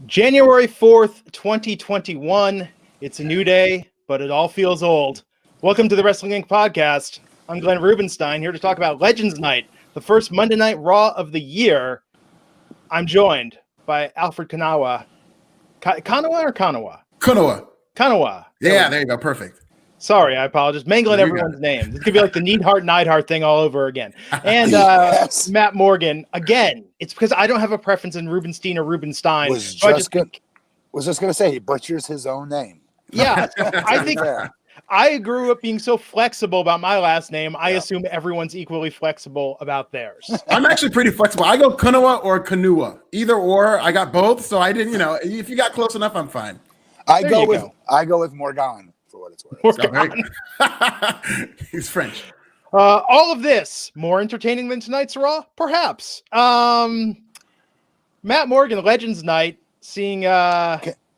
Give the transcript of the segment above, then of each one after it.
January 4th, 2021. It's a new day, but it all feels old. Welcome to the Wrestling Inc. podcast. I'm Glenn Rubenstein, here to talk about Legends Night, the first Monday Night Raw of the year. I'm joined by Alfred Kanawa. Kanawa or Kanawa? Kanawa. Yeah, there you go. Perfect. Sorry, I apologize. Mangling everyone's name. This could be like the Neidhart thing all over again. And Yes. Matt Morgan, again. It's because I don't have a preference in Rubenstein or Rubenstein. Was just going to say he butchers his own name. Yeah, I think Fair. I grew up being so flexible about my last name. I assume everyone's equally flexible about theirs. I'm actually pretty flexible. I go Kunawa or Kanua. Either or. I got both, so I didn't, if you got close enough, I'm fine. I go with Morgan for what it's worth. He's French. All of this more entertaining than tonight's Raw, perhaps. Matt Morgan, Legends Night, seeing.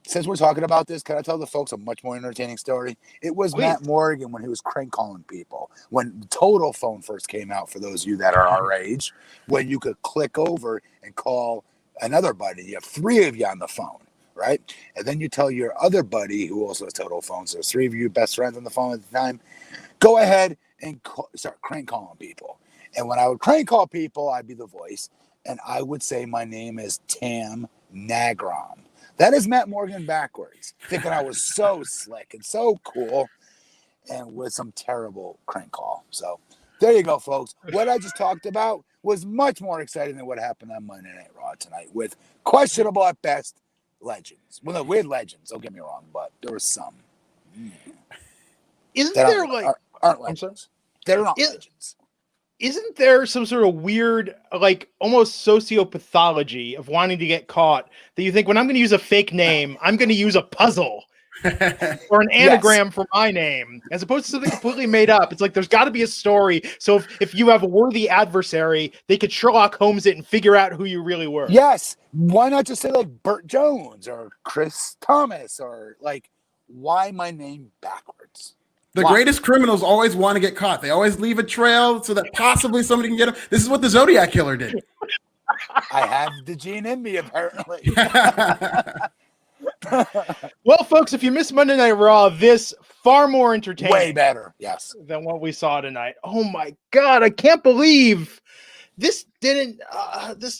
Since we're talking about this, can I tell the folks a much more entertaining story? It was Matt Morgan when he was crank calling people. When Total Phone first came out, for those of you that are our age, when you could click over and call another buddy. You have three of you on the phone, right? And then you tell your other buddy who also has Total Phone, so there's three of you best friends on the phone at the time, go ahead and start crank calling people. And when I would crank call people, I'd be the voice, and I would say my name is Tam Nagrom. That is Matt Morgan backwards, thinking I was so slick and so cool, and with some terrible crank call. So there you go, folks. What I just talked about was much more exciting than what happened on Monday Night Raw tonight, with questionable at best legends. Well, no, we had legends, don't get me wrong, but there was some. Isn't there aren't legends. They're not legends. Isn't there some sort of weird, like almost sociopathology of wanting to get caught that you think when I'm going to use a fake name, I'm going to use a puzzle or an anagram for my name as opposed to something completely made up? It's like there's got to be a story. So if you have a worthy adversary, they could Sherlock Holmes it and figure out who you really were. Yes. Why not just say like Burt Jones or Chris Thomas, or like, why my name backwards? The greatest criminals always want to get caught. They always leave a trail so that possibly somebody can get them. This is what the Zodiac Killer did. I have the gene in me, apparently. Well, folks, if you missed Monday Night Raw, this far more entertaining. Way better, yes. Than what we saw tonight. Oh my God, I can't believe this didn't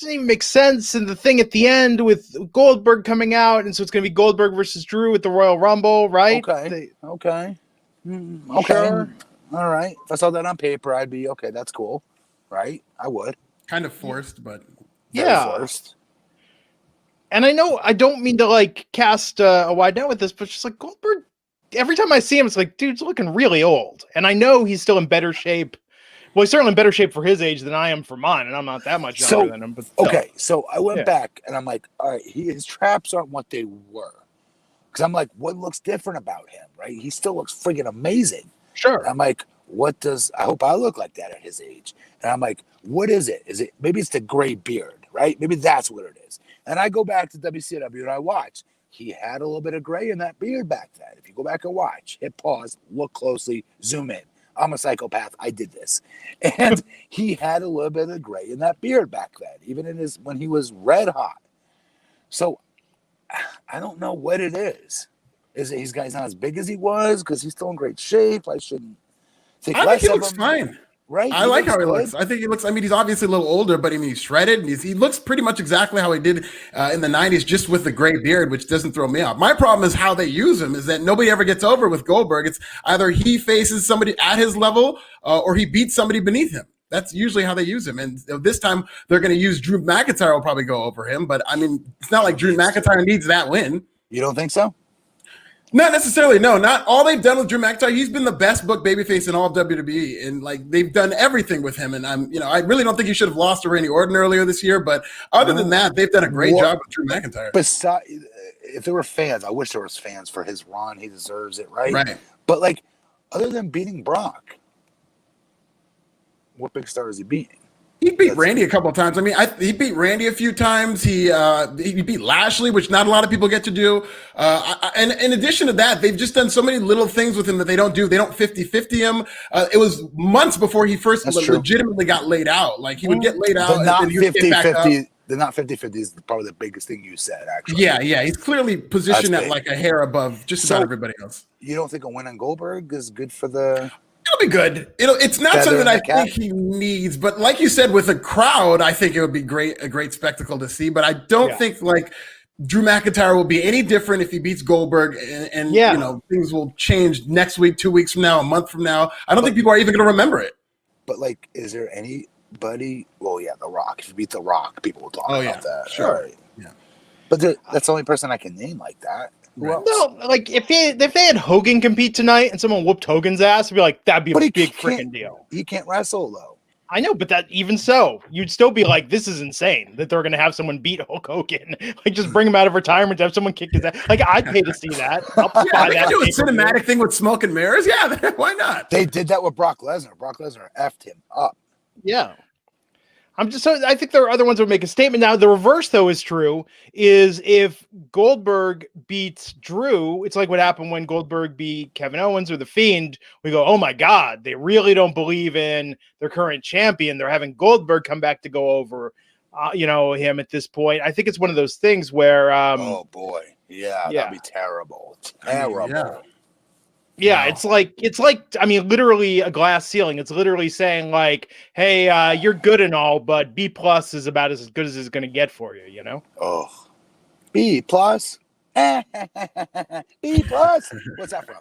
even make sense. And the thing at the end with Goldberg coming out, and so it's going to be Goldberg versus Drew at the Royal Rumble, right? Okay. Okay. Sure. All right. If I saw that on paper, I'd be okay. That's cool, right? I would. Kind of forced, but forced. And I know I don't mean to like cast a wide net with this, but just like Goldberg, every time I see him, it's like, dude's looking really old. And I know he's still in better shape. Well, he's certainly in better shape for his age than I am for mine, and I'm not that much younger than him. But okay, so I went back and I'm like, all right, his traps aren't what they were. Because I'm like, what looks different about him, right? He still looks friggin' amazing. Sure. And I'm like, I hope I look like that at his age. And I'm like, what is it? Maybe it's the gray beard, right? Maybe that's what it is. And I go back to WCW and I watch. He had a little bit of gray in that beard back then. If you go back and watch, hit pause, look closely, zoom in. I'm a psychopath. I did this. And he had a little bit of gray in that beard back then, even when he was red hot. So I don't know what it is. Is it he's not as big as he was because he's still in great shape? I shouldn't think less of him. I think he looks fine. Right? I like how he looks. I think he looks. I mean, he's obviously a little older, but I mean, he's shredded. And he looks pretty much exactly how he did in the '90s, just with the gray beard, which doesn't throw me off. My problem is how they use him. Is that nobody ever gets over with Goldberg. It's either he faces somebody at his level or he beats somebody beneath him. That's usually how they use him. And this time they're going to use Drew McIntyre will probably go over him. But I mean, it's not like Drew McIntyre needs that win. You don't think so? Not necessarily. No, not all they've done with Drew McIntyre. He's been the best booked babyface in all of WWE. And like they've done everything with him. And I really don't think he should have lost to Randy Orton earlier this year. But other than that, they've done a great job with Drew McIntyre. Besides, if there were fans, I wish there was fans for his run. He deserves it, right? Right. But like, other than beating Brock, what big star is he beating? He beat Randy a couple of times. I mean, he beat Randy a few times. He beat Lashley, which not a lot of people get to do. And in addition to that, they've just done so many little things with him that they don't do. They don't 50-50 him. It was months before he first legitimately got laid out. Like he would get laid out. The not 50-50 They're not 50-50 is probably the biggest thing you said, actually. Yeah. He's clearly positioned at like a hair above just about everybody else. You don't think a win on Goldberg is good for the... It'll be good. It's not something I think he needs, but like you said, with a crowd, I think it would be a great spectacle to see. But I don't think like Drew McIntyre will be any different if he beats Goldberg, and you know, things will change next week, 2 weeks from now, a month from now. I don't think people are even going to remember it. But like, is there anybody? Well, yeah, The Rock. If you beat The Rock, people will talk about that. Sure. Right. Yeah. But that's the only person I can name like that. Right. No, like if they had Hogan compete tonight and someone whooped Hogan's ass, I'd be like, that'd be a big freaking deal. He can't wrestle though. I know, but that even so, you'd still be like, this is insane that they're going to have someone beat Hulk Hogan. Like, just bring him out of retirement to have someone kick his ass. Like, I'd pay to see that. They can do a cinematic thing with smoke and mirrors. Yeah, why not? They did that with Brock Lesnar. Brock Lesnar effed him up. Yeah. I think there are other ones that would make a statement. Now, the reverse, though, is true, is if Goldberg beats Drew, it's like what happened when Goldberg beat Kevin Owens or The Fiend. We go, oh, my God, they really don't believe in their current champion. They're having Goldberg come back to go over, him at this point. I think it's one of those things where... oh, boy. Yeah, that'd be terrible. Terrible. Yeah, it's like I mean, literally a glass ceiling. It's literally saying like, hey, you're good and all, but B+ is about as good as it's going to get for you, you know? Oh, B+? B+? What's that from?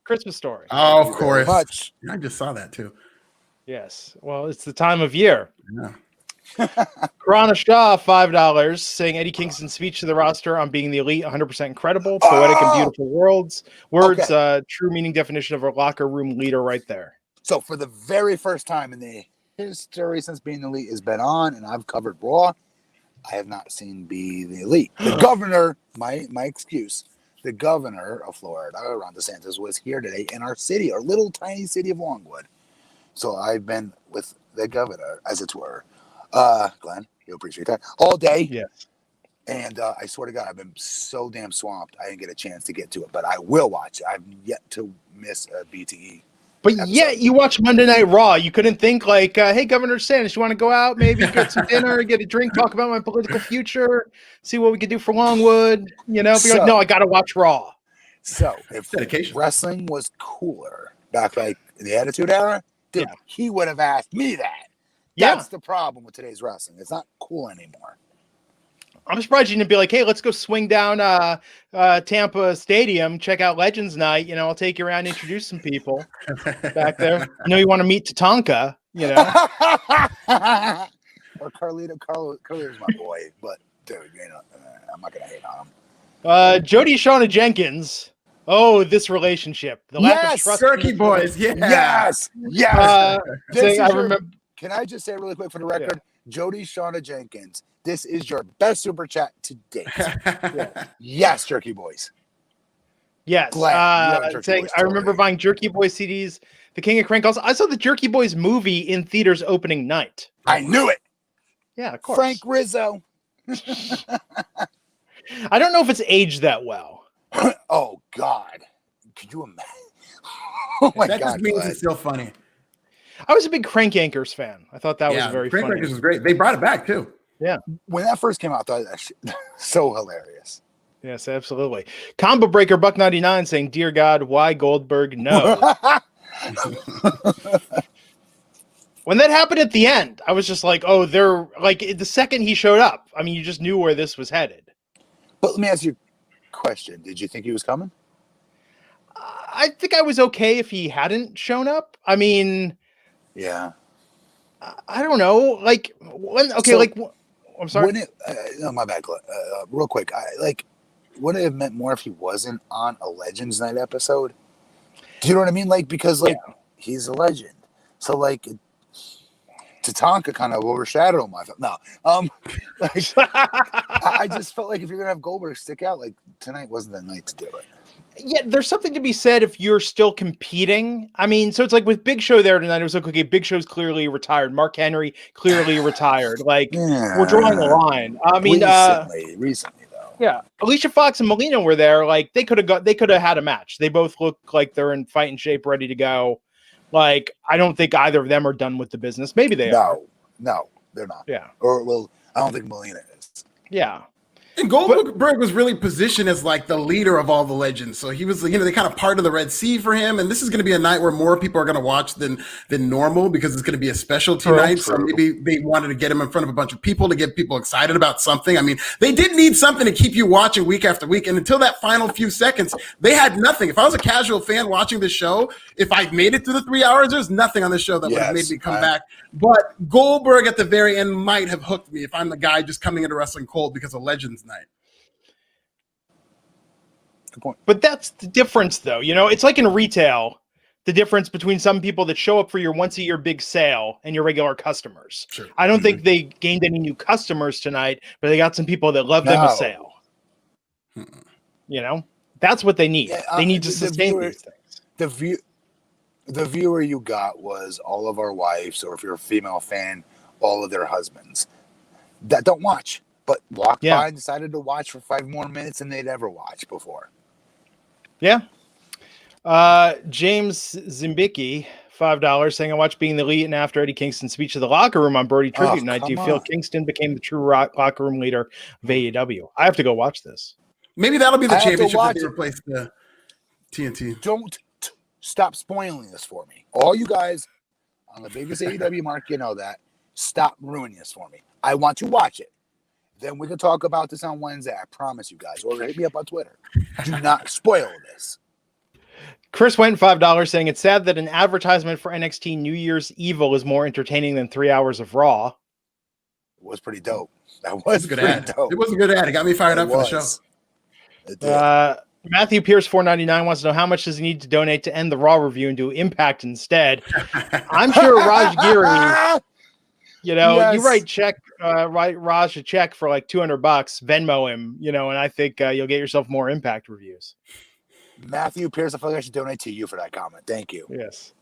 Christmas Story. Oh, of course. Much. I just saw that too. Yes. Well, it's the time of year. Yeah. Karana Shaw, $5, saying Eddie Kingston's speech to the roster on being the elite, 100% incredible, poetic and beautiful words. True meaning definition of a locker room leader right there. So for the very first time in the history since being the elite has been on, and I've covered Raw, I have not seen Be the Elite. The governor, my excuse, the governor of Florida, Ron DeSantis, was here today in our city, our little tiny city of Longwood. So I've been with the governor, as it were. Glenn, you'll appreciate that. All day. Yeah. And I swear to God, I've been so damn swamped, I didn't get a chance to get to it. But I will watch it. I've yet to miss a BTE. But yet you watch Monday Night Raw. You couldn't think like, hey, Governor DeSantis, you want to go out, maybe get some dinner, get a drink, talk about my political future, see what we could do for Longwood, Be like, no, I got to watch Raw. So if wrestling was cooler back like in the Attitude Era, dude, he would have asked me that. That's the problem with today's wrestling. It's not cool anymore. I'm surprised you didn't be like, hey, let's go swing down Tampa Stadium, check out Legends Night. I'll take you around, introduce some people back there. You want to meet Tatanka, Or Carlito. Carlito's my boy, but dude, I'm not going to hate on him. Jody Shauna Jenkins. Oh, this relationship. The lack of trust. Turkey Boys. Yes. I remember. Can I just say really quick for the record, Jody Shauna Jenkins, this is your best super chat to date. Yes, Jerky Boys. Yes. I remember buying Jerky Boys CDs, The King of Crank Calls. I saw the Jerky Boys movie in theaters opening night. I knew it. Yeah, of course. Frank Rizzo. I don't know if it's aged that well. Oh, God. Could you imagine? Oh, my God. That just means it's still funny. I was a big Crank Yankers fan. I thought that was very funny. Crank Yankers was great. They brought it back too. Yeah. When that first came out, I thought that shit so hilarious. Yes, absolutely. Combo Breaker Buck 99 saying, "Dear God, why Goldberg? No." When that happened at the end, I was just like, "Oh, they're like." The second he showed up, I mean, you just knew where this was headed. But let me ask you a question: did you think he was coming? I think I was okay if he hadn't shown up. I mean. Yeah, I don't know. Like when? Okay, so, I'm sorry. No, my bad. Real quick, would it have meant more if he wasn't on a Legends Night episode? Do you know what I mean? Like because he's a legend, so Tatanka kind of overshadowed him. I thought I just felt like if you're gonna have Goldberg stick out, like tonight wasn't the night to do it. Yeah, there's something to be said if you're still competing. I mean, so it's like with Big Show there tonight, it was like, okay, Big Show's clearly retired. Mark Henry clearly retired. Like, we're drawing a line. I mean, recently though. Yeah, Alicia Fox and Melina were there. Like, they could have had a match. They both look like they're in fighting shape, ready to go. Like, I don't think either of them are done with the business. Maybe they are. No, they're not. Yeah. Or well, I don't think Melina is. Yeah. And Goldberg was really positioned as like the leader of all the legends. So he was, they kind of part of the Red Sea for him. And this is going to be a night where more people are going to watch than normal because it's going to be a specialty night. So maybe they wanted to get him in front of a bunch of people to get people excited about something. I mean, they did need something to keep you watching week after week. And until that final few seconds, they had nothing. If I was a casual fan watching the show, if I made it through the 3 hours, there's nothing on the show that would have made me come back. But Goldberg at the very end might have hooked me if I'm the guy just coming into wrestling cold because of Legends Night. Good point. But that's the difference, though. It's like in retail, the difference between some people that show up for your once-a-year big sale and your regular customers. Sure. I don't think they gained any new customers tonight, but they got some people that love them a sale. That's what they need. Yeah, they need to sustain these things. The viewer you got was all of our wives, or if you're a female fan, all of their husbands that don't watch, but walked by and decided to watch for 5 more minutes than they'd ever watched before. Yeah. James Zimbicki, $5, saying, I watched Being the Elite and after Eddie Kingston's speech to the locker room on Brody Tribute Night. Do you feel Kingston became the true locker room leader of AEW? I have to go watch this. Maybe that'll be the championship that they replace the TNT. Don't stop spoiling this for me. All you guys on the biggest AEW mark, that. Stop ruining this for me. I want to watch it. Then we can talk about this on Wednesday. I promise you guys. Or hit me up on Twitter. Do not spoil this. Chris went $5, saying it's sad that an advertisement for NXT New Year's Evil is more entertaining than 3 hours of Raw. It was pretty dope. That was a good ad. Dope. It was a good ad. It got me fired up for the show. It did. Matthew Pierce, $4.99, wants to know how much does he need to donate to end the Raw review and do Impact instead. I'm sure Raj Giri, you write Raj a check for like $200, Venmo him, and I think you'll get yourself more Impact reviews. Matthew Pierce, I feel like I should donate to you for that comment. Thank you. Yes.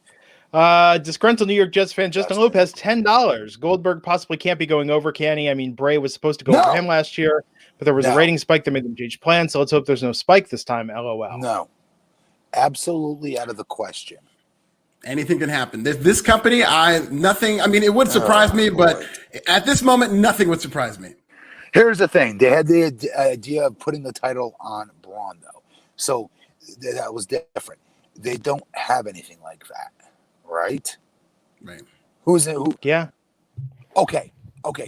Disgruntled New York Jets fan Justin Lopez, $10. Goldberg possibly can't be going over, can he? I mean, Bray was supposed to go over him last year, but there was a rating spike that made them change plans, so let's hope there's no spike this time, LOL. No. Absolutely out of the question. Anything can happen. This company, it would surprise me, but at this moment, nothing would surprise me. Here's the thing. They had the idea of putting the title on Braun, though. So that was different. They don't have anything like that, right? Right. Who's it? Who? Yeah. Okay.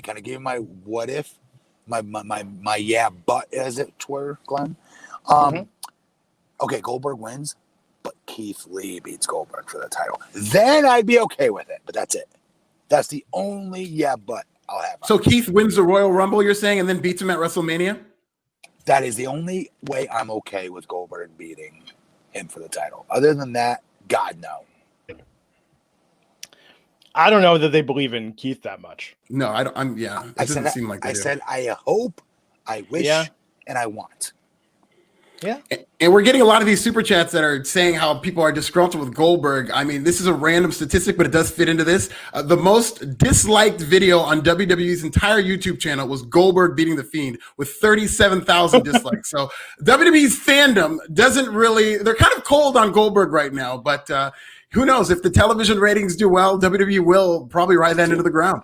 Can I give you my what if? My yeah, but as it were, Glenn. Okay, Goldberg wins, but Keith Lee beats Goldberg for the title. Then I'd be okay with it, but that's it. That's the only but I'll have. So Keith wins the Royal Rumble, you're saying, and then beats him at WrestleMania? That is the only way I'm okay with Goldberg beating him for the title. Other than that, God, no. I don't know that they believe in Keith that much. No, I don't. It doesn't seem like they do. Said, I hope, I wish, and I want. Yeah. And we're getting a lot of these super chats that are saying how people are disgruntled with Goldberg. I mean, this is a random statistic, but it does fit into this. The most disliked video on WWE's entire YouTube channel was Goldberg beating The Fiend with 37,000 dislikes. So WWE's fandom doesn't really, they're kind of cold on Goldberg right now, but who knows? If the television ratings do well, WWE will probably ride that into the ground.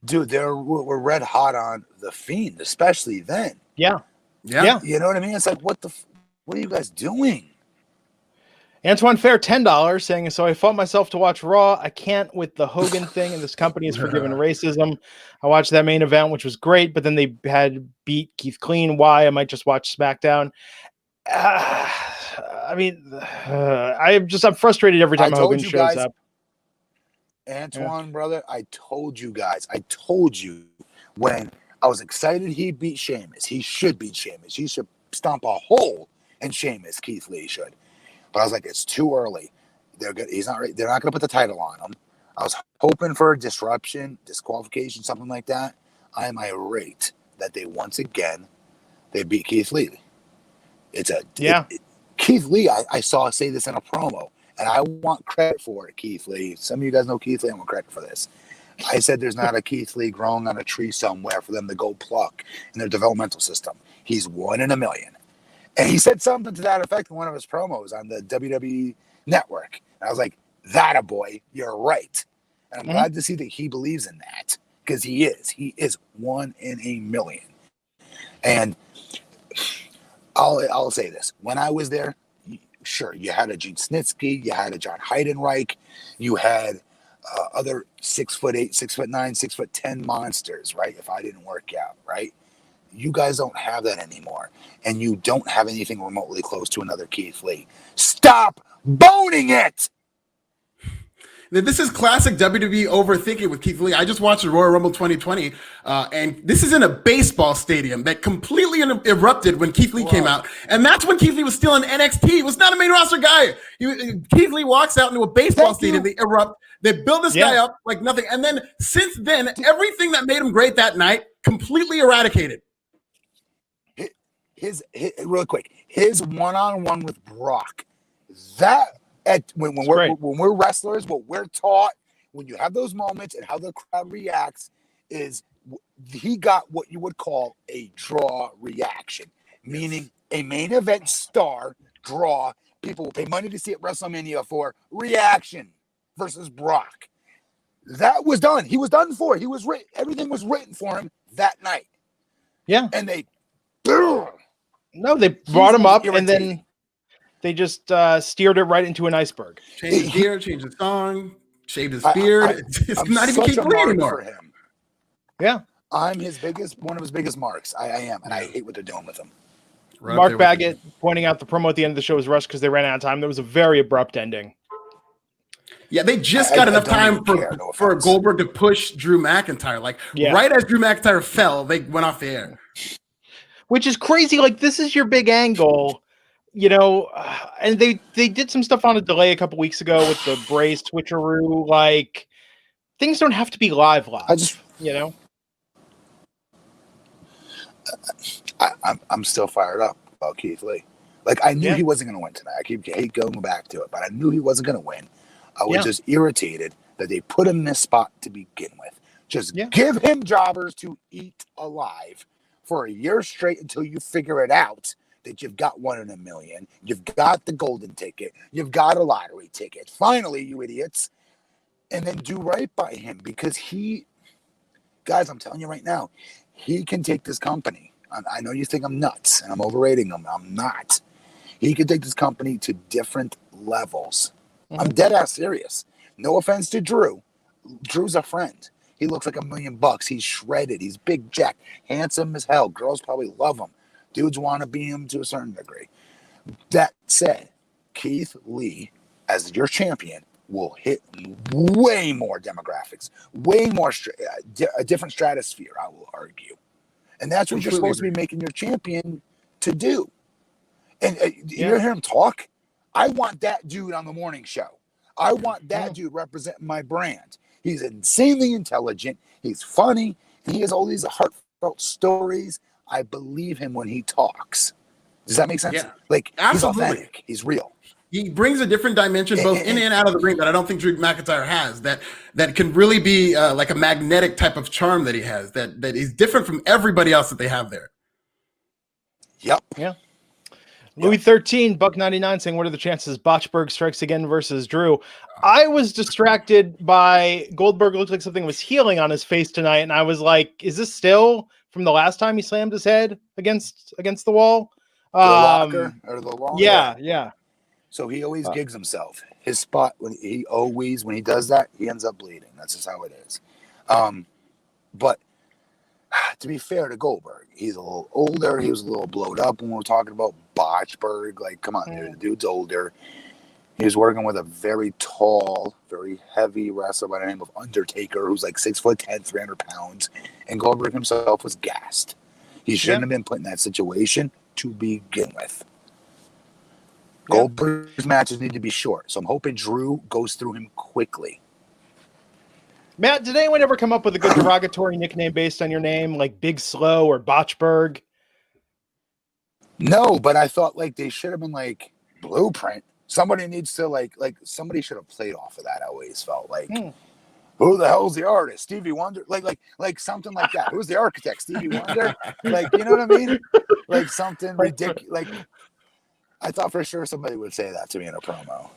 Dude, we're red hot on The Fiend, especially then. Yeah. Yeah. You know what I mean? It's like, what are you guys doing? Antoine Fair, $10, saying, so I fought myself to watch Raw. I can't with the Hogan thing, and this company is forgiven racism. I watched that main event, which was great, but then they had beat Keith clean. Why? I might just watch SmackDown. I'm frustrated every time Hogan shows up. Antoine, brother, I told you guys. I told you when I was excited he beat Sheamus. He should beat Sheamus. He should stomp a hole in Sheamus. Keith Lee should. But I was like, it's too early. They're good. He's not. They're not going to put the title on him. I was hoping for a disruption, disqualification, something like that. I am irate that they once again beat Keith Lee. Keith Lee. I saw say this in a promo, and I want credit for it. Keith Lee. Some of you guys know Keith Lee. I want credit for this. I said there's not a Keith Lee growing on a tree somewhere for them to go pluck in their developmental system. He's 1 in a million. And he said something to that effect in one of his promos on the WWE network. And I was like, that a boy, you're right. And I'm glad to see that he believes in that. because he is 1 in a million. And I'll say this: when I was there, sure, you had a Gene Snitsky, you had a John Heidenreich, you had other 6'8", 6'9", 6'10" monsters, right? If I didn't work out, right? You guys don't have that anymore, and you don't have anything remotely close to another Keith Lee. Stop boning it. This is classic WWE overthinking with Keith Lee. I just watched the Royal Rumble 2020, and this is in a baseball stadium that completely erupted when Keith Lee came out. And that's when Keith Lee was still in NXT. He was not a main roster guy. Keith Lee walks out into a baseball stadium. They erupt. They build this guy up like nothing. And then since then, everything that made him great that night completely eradicated. His real quick, his one-on-one with Brock, when we're wrestlers, what we're taught when you have those moments and how the crowd reacts is he got what you would call a draw reaction, meaning a main event star draw. People will pay money to see at WrestleMania for reaction versus Brock. That was done. He was done for. Everything was written for him that night. Yeah, and they brought him up and then they just steered it right into an iceberg. Changed his gear, changed his song, shaved his beard. It's not even Keith Lee anymore. For him. Yeah, I'm one of his biggest marks. I am, and I hate what they're doing with him. Right Mark Baggett pointing out the promo at the end of the show was rushed because they ran out of time. There was a very abrupt ending. Yeah, they just got enough time for Goldberg to push Drew McIntyre. Right as Drew McIntyre fell, they went off the air. Which is crazy. Like, this is your big angle, and they did some stuff on a delay a couple weeks ago with the Bray switcheroo. Like, things don't have to be live. I'm still fired up about Keith Lee. Like, I knew he wasn't going to win tonight. I hate going back to it, but I knew he wasn't going to win. I was just irritated that they put him in this spot to begin with. Just give him jobbers to eat alive for a year straight until you figure it out that you've got 1 in a million. You've got the golden ticket. You've got a lottery ticket. Finally, you idiots. And then do right by him because guys, I'm telling you right now, he can take this company. I know you think I'm nuts and I'm overrating him. I'm not. He can take this company to different levels. I'm dead ass serious. No offense to Drew. Drew's a friend. He looks like $1 million. He's shredded. He's big jack, handsome as hell. Girls probably love him. Dudes want to be him to a certain degree. That said, Keith Lee, as your champion, will hit way more demographics, way more a different stratosphere, I will argue. And that's what you're supposed to be making your champion to do. And you hear him talk? I want that dude on the morning show. I want that dude representing my brand. He's insanely intelligent. He's funny. And he has all these heartfelt stories. I believe him when he talks. Does that make sense? Yeah. Like, absolutely. He's authentic. He's real. He brings a different dimension both in and out of the ring that I don't think Drew McIntyre has, that can really be like a magnetic type of charm that he has, that is different from everybody else that they have there. Yep. Yeah. Louis 13, $1.99 saying, what are the chances Botchberg strikes again versus Drew? I was distracted by Goldberg. Looked like something was healing on his face tonight. And I was like, is this still from the last time he slammed his head against the wall? The locker or the wall? Yeah. So he always gigs himself. His spot, when he does that, he ends up bleeding. That's just how it is. But to be fair to Goldberg, he's a little older. He was a little blowed up when we were talking about Botchberg. Like, come on, dude, the dude's older. He was working with a very tall, very heavy wrestler by the name of Undertaker, who's like 6'10", 300 pounds. And Goldberg himself was gassed. He shouldn't have been put in that situation to begin with. Goldberg's matches need to be short, so I'm hoping Drew goes through him quickly. Matt, did anyone ever come up with a good derogatory nickname based on your name, like Big Slow or Botchberg? No, but I thought like they should have been like Blueprint. Somebody needs to like somebody should have played off of that. I always felt like, who the hell's the artist? Stevie Wonder, like something like that. Who's the architect? Stevie Wonder, like, you know what I mean? Like something ridiculous. Like, I thought for sure somebody would say that to me in a promo.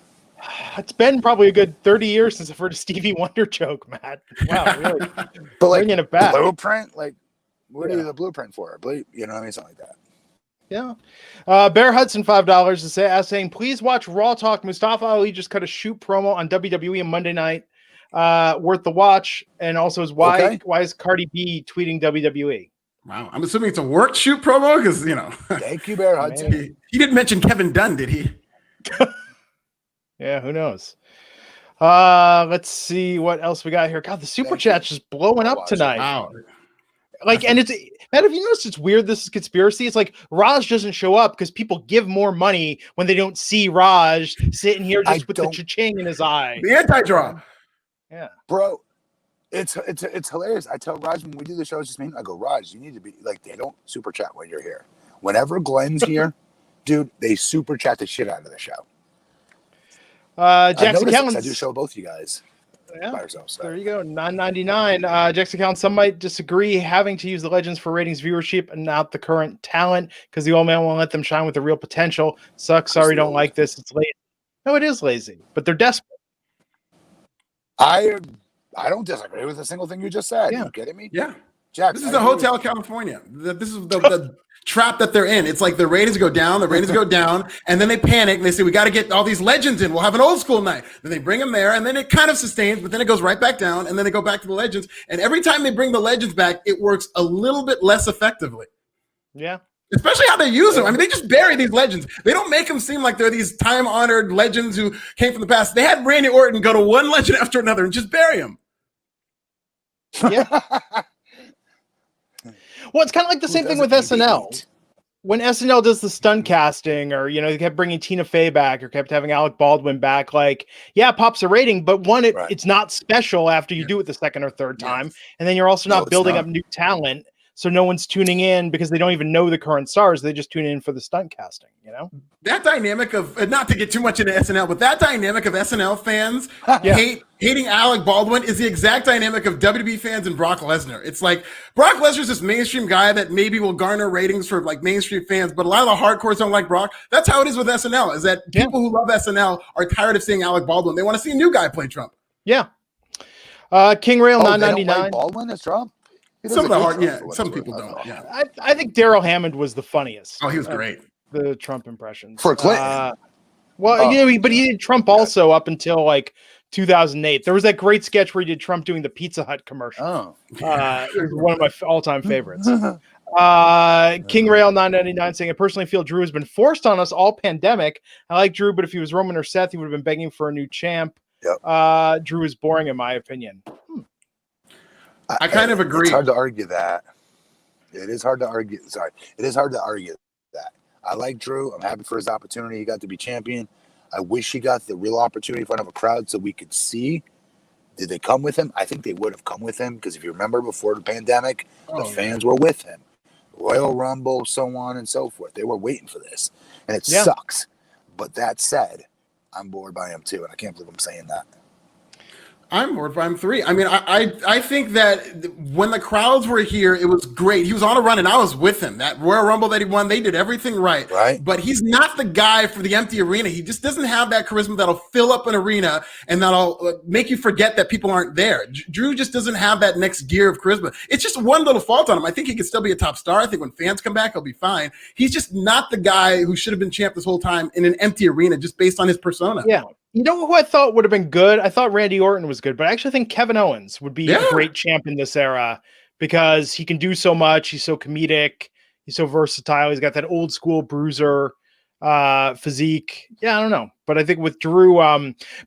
It's been probably a good 30 years since I've heard a Stevie Wonder joke, Matt. Wow, really But like bringing it back. blueprint, like what are you the blueprint for? You know what I mean? Something like that. Yeah. Bear Hudson $5 is saying, please watch Raw Talk. Mustafa Ali just cut a shoot promo on WWE on Monday night. Worth the watch. And also why is Cardi B tweeting WWE? Wow. I'm assuming it's a work shoot promo because, you know. Thank you, Bear Hudson. He didn't mention Kevin Dunn, did he? Yeah, who knows? Let's see what else we got here. God, the super chat's just blowing up tonight. Wow. Like, and it's, Matt, have you noticed it's weird? This is conspiracy. It's like Raj doesn't show up because people give more money when they don't see Raj sitting here just with the cha-ching in his eye. The anti-draw. Yeah, bro. It's hilarious. I tell Raj when we do the shows, just I go, Raj, you need to be like, they don't super chat when you're here. Whenever Glenn's here, dude, they super chat the shit out of the show. Jackson Collins. I do show both you guys. Yeah, by yourselves, so. There you go. $9.99. Jackson Collins. Some might disagree having to use the legends for ratings viewership and not the current talent because the old man won't let them shine with the real potential. Sucks. Sorry, don't like this. It's lazy. No, it is lazy, but they're desperate. I don't disagree with a single thing you just said. Yeah. Are you kidding me? Yeah. Jack, this is the Hotel California. This is the trap that they're in. It's like the ratings go down, and then they panic and they say, we got to get all these legends in. We'll have an old school night. Then they bring them there, and then it kind of sustains, but then it goes right back down, and then they go back to the legends. And every time they bring the legends back, it works a little bit less effectively. Yeah. Especially how they use them. I mean, they just bury these legends. They don't make them seem like they're these time-honored legends who came from the past. They had Randy Orton go to one legend after another and just bury him. Yeah. Well, it's kind of like the same thing with SNL. When SNL does the stunt casting, or they kept bringing Tina Fey back, or kept having Alec Baldwin back, like, yeah, it pops a rating, but one, it's not special after you do it the second or third time, and then you're also not building up new talent, so no one's tuning in because they don't even know the current stars. They just tune in for the stunt casting. That dynamic of, not to get too much into SNL, but that dynamic of SNL fans hating Alec Baldwin is the exact dynamic of WWE fans and Brock Lesnar. It's like Brock Lesnar's this mainstream guy that maybe will garner ratings for like mainstream fans, but a lot of the hardcores don't like Brock. That's how it is with SNL, is that people who love SNL are tired of seeing Alec Baldwin. They want to see a new guy play Trump. Yeah. King Rail $9.99. Like Baldwin as Trump? Some of the hard, some people don't. Yeah. I think Daryl Hammond was the funniest. Oh, he was great. The Trump impressions for Clinton. But he did Trump also up until like 2008. There was that great sketch where he did Trump doing the Pizza Hut commercial. Oh, it was one of my all-time favorites. King Rail $9.99 saying, I personally feel Drew has been forced on us all pandemic. I like Drew, but if he was Roman or Seth, he would have been begging for a new champ. Yep. Drew is boring in my opinion. I kind of agree. It's hard to argue that. It is hard to argue. Sorry. It is hard to argue that. I like Drew. I'm happy for his opportunity. He got to be champion. I wish he got the real opportunity in front of a crowd so we could see. Did they come with him? I think they would have come with him because if you remember before the pandemic, the fans were with him. Royal Rumble, so on and so forth. They were waiting for this. And it sucks. But that said, I'm bored by him too. And I can't believe I'm saying that. I'm bored by him 3. I mean, I think that when the crowds were here, it was great. He was on a run, and I was with him. That Royal Rumble that he won, they did everything right. But he's not the guy for the empty arena. He just doesn't have that charisma that'll fill up an arena and that'll make you forget that people aren't there. Drew just doesn't have that next gear of charisma. It's just one little fault on him. I think he can still be a top star. I think when fans come back, he'll be fine. He's just not the guy who should have been champ this whole time in an empty arena just based on his persona. Yeah. You know who I thought would have been good? I thought Randy Orton was good, but I actually think Kevin Owens would be a great champ in this era because he can do so much. He's so comedic. He's so versatile. He's got that old school bruiser physique. Yeah, I don't know. But I think with Drew,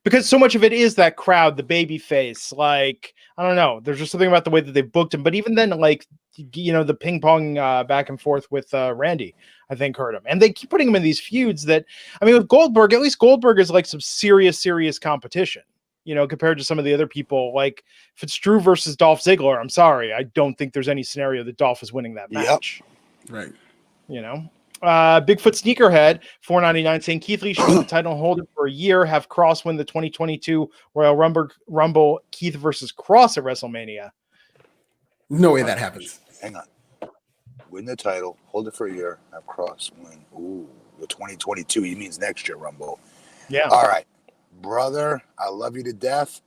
because so much of it is that crowd, the baby face, like, I don't know. There's just something about the way that they booked him. But even then, like, the ping pong back and forth with Randy, I think hurt him. And they keep putting him in these feuds that, I mean, with Goldberg, at least Goldberg is like some serious competition, compared to some of the other people. Like if it's Drew versus Dolph Ziggler, I'm sorry. I don't think there's any scenario that Dolph is winning that match. Right. Bigfoot Sneakerhead, $4.99 saying Keith Lee should win the title and hold it for a year, have Cross win the 2022 Royal Rumble, Keith versus Cross at WrestleMania. No way that happens. Hang on. Win the title, hold it for a year, have Cross win. Ooh, the 2022. He means next year Rumble. Yeah. All right. brother, I love you to death.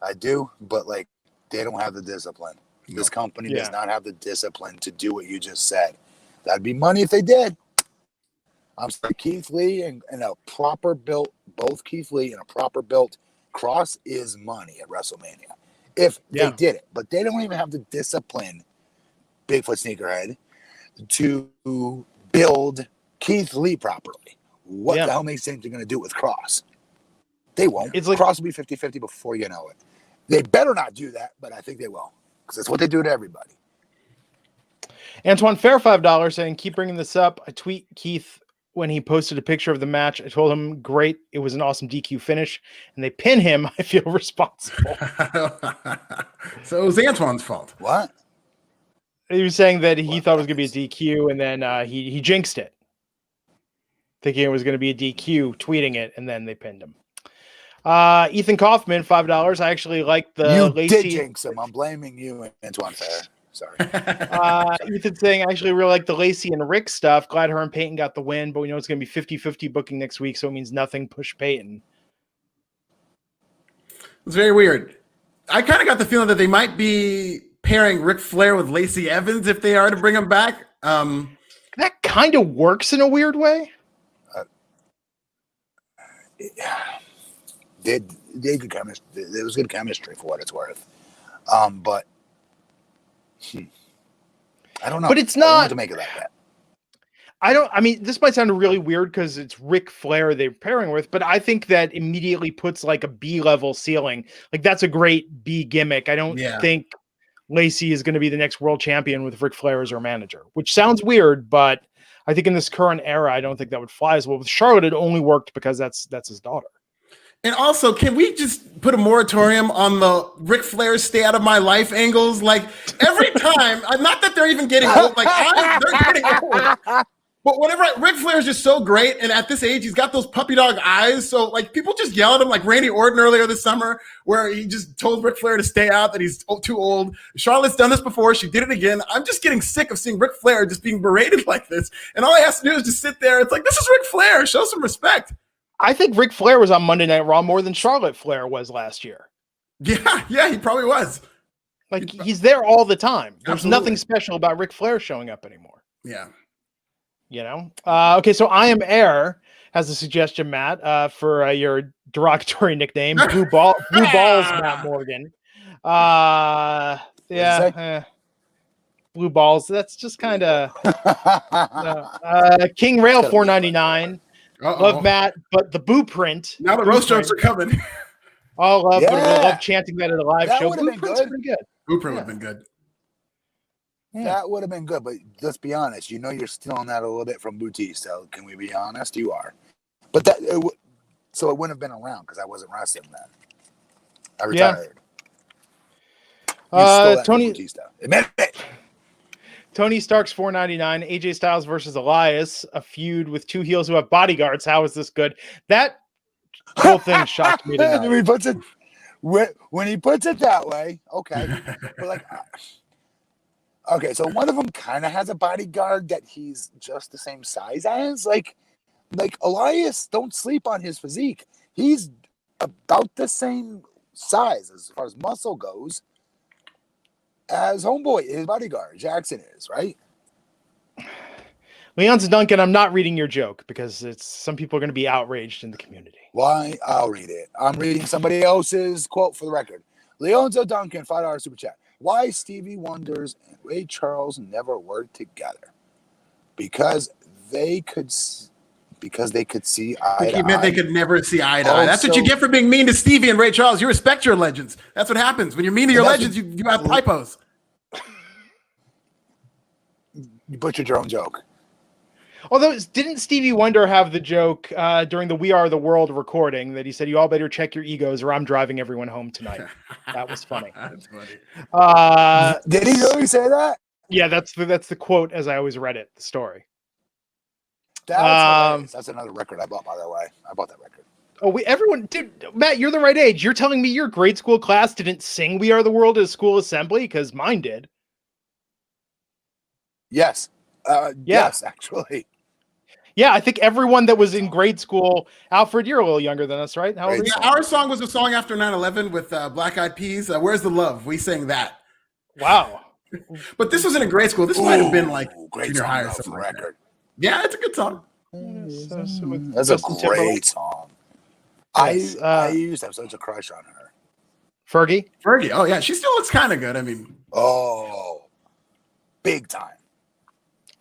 I do, but like they don't have the discipline. This company does not have the discipline to do what you just said. That'd be money if they did. I'm sorry, Keith Lee and a proper built, both Keith Lee and a proper built Cross is money at WrestleMania. If they did it, but they don't even have the discipline, Bigfoot Sneakerhead, to build Keith Lee properly. What the hell makes they're going to do with Cross? They won't. It's like Cross will be 50-50 before you know it. They better not do that, but I think they will because that's what they do to everybody. Antoine Fair, $5 saying, keep bringing this up. I tweet Keith when he posted a picture of the match. I told him, great, it was an awesome DQ finish, and they pin him. I feel responsible. So it was Antoine's fault. What? He was saying that he thought it was going to be a DQ, and then he jinxed it, thinking it was going to be a DQ, tweeting it, and then they pinned him. Ethan Kaufman, $5. I actually like the Lacey. Did jinx him. I'm blaming you, Antoine Fair. Sorry. Ethan saying, I actually really like the Lacey and Rick stuff. Glad her and Peyton got the win, but we know it's going to be 50-50 booking next week, so it means nothing. Push Peyton. It's very weird. I kind of got the feeling that they might be pairing Ric Flair with Lacey Evans if they are to bring him back. That kind of works in a weird way. They good chemistry. It was good chemistry for what it's worth. But I don't know. But it's I don't know not what to make of that. I mean, this might sound really weird because it's Ric Flair they're pairing with, but I think that immediately puts like a B-level ceiling. Like that's a great B gimmick. I don't think Lacey is going to be the next world champion with Ric Flair as her manager, which sounds weird, but I think in this current era, I don't think that would fly as well. With Charlotte, it only worked because that's his daughter. And also, can we just put a moratorium on the Ric Flair stay out of my life angles? Like every time, not that they're even getting old, like they're getting old. But whatever, Ric Flair is just so great, and at this age, he's got those puppy dog eyes. So, like, people just yell at him, like Randy Orton earlier this summer, where he just told Ric Flair to stay out, that he's too old. Charlotte's done this before; she did it again. I'm just getting sick of seeing Ric Flair just being berated like this, and all he has to do is just sit there. It's like, this is Ric Flair. Show some respect. I think Ric Flair was on Monday Night Raw more than Charlotte Flair was last year. Yeah, he probably was. Like he's there all the time. There's Absolutely. nothing special about Ric Flair showing up anymore. Yeah. You know? Okay, so I Am Air has a suggestion, Matt, for your derogatory nickname, Blue Balls, Matt Morgan. Blue Balls. That's just kind of King Rail $4.99. Love Matt, but the Boo print. Now the roast jokes are coming. Oh, love chanting that at a live show. Boo print's pretty good. Boo print would have been good. That would have been good, but let's be honest. You know you're stealing that a little bit from Bautista. Can we be honest? You are. But so it wouldn't have been around because I wasn't wrestling then. I retired. Tony Bautista. Admit it. Tony Stark's $4.99. AJ Styles versus Elias, a feud with two heels who have bodyguards. How is this good? That whole thing shocked me tonight. When he puts it that way, okay. But like, okay, so one of them kind of has a bodyguard that he's just the same size as. Like Elias, don't sleep on his physique. He's about the same size as far as muscle goes as homeboy, his bodyguard, Jackson is, right? Leon's Duncan, I'm not reading your joke because some people are going to be outraged in the community. Why? I'll read it. I'm reading somebody else's quote for the record. Leonzo Duncan, $5 super chat. Why Stevie Wonders and Ray Charles never worked together? Because they could see eye to eye. Meant they could never see eye to eye. That's what you get for being mean to Stevie and Ray Charles. You respect your legends. That's what happens. When you're mean to your legends, you have typos. You butchered your own joke. Although, didn't Stevie Wonder have the joke during the We Are the World recording that he said, you all better check your egos or I'm driving everyone home tonight? That was funny. That's funny. Did he really say that? Yeah, that's the quote as I always read it, the story. That's another record I bought, by the way. I bought that record. Oh, dude, Matt, you're the right age. You're telling me your grade school class didn't sing We Are the World at school assembly? Because mine did. Yes. Yes, actually. Yeah, I think everyone that was in grade school. Alfred, you're a little younger than us, right? How old are you? Yeah, our song was a song after 9/11 with Black Eyed Peas. Where's the Love? We sang that. Wow. But this wasn't in grade school. This might have been like great junior song, high or though, something for like record. that. Yeah, it's a good song. That's a great song. Yes, I used to have such a crush on her. Fergie? Fergie. Oh, yeah. She still looks kind of good. I mean, Big time.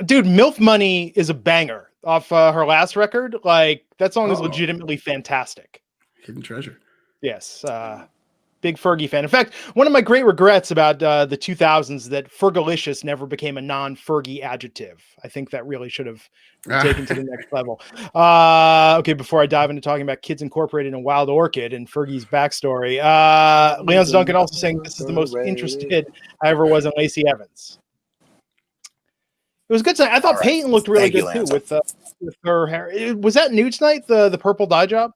Dude, MILF Money is a banger off her last record. Like, that song is legitimately fantastic. Hidden treasure. Yes. Big Fergie fan. In fact, one of my great regrets about the 2000s that Fergalicious never became a non-Fergie adjective. I think that really should have been taken to the next level. Okay, before I dive into talking about Kids Incorporated and Wild Orchid and Fergie's backstory, Leon's Duncan also saying this is the most interested I ever was in Lacey Evans. It was good. I thought Peyton looked really good too with her hair. Was that new tonight? The purple dye job?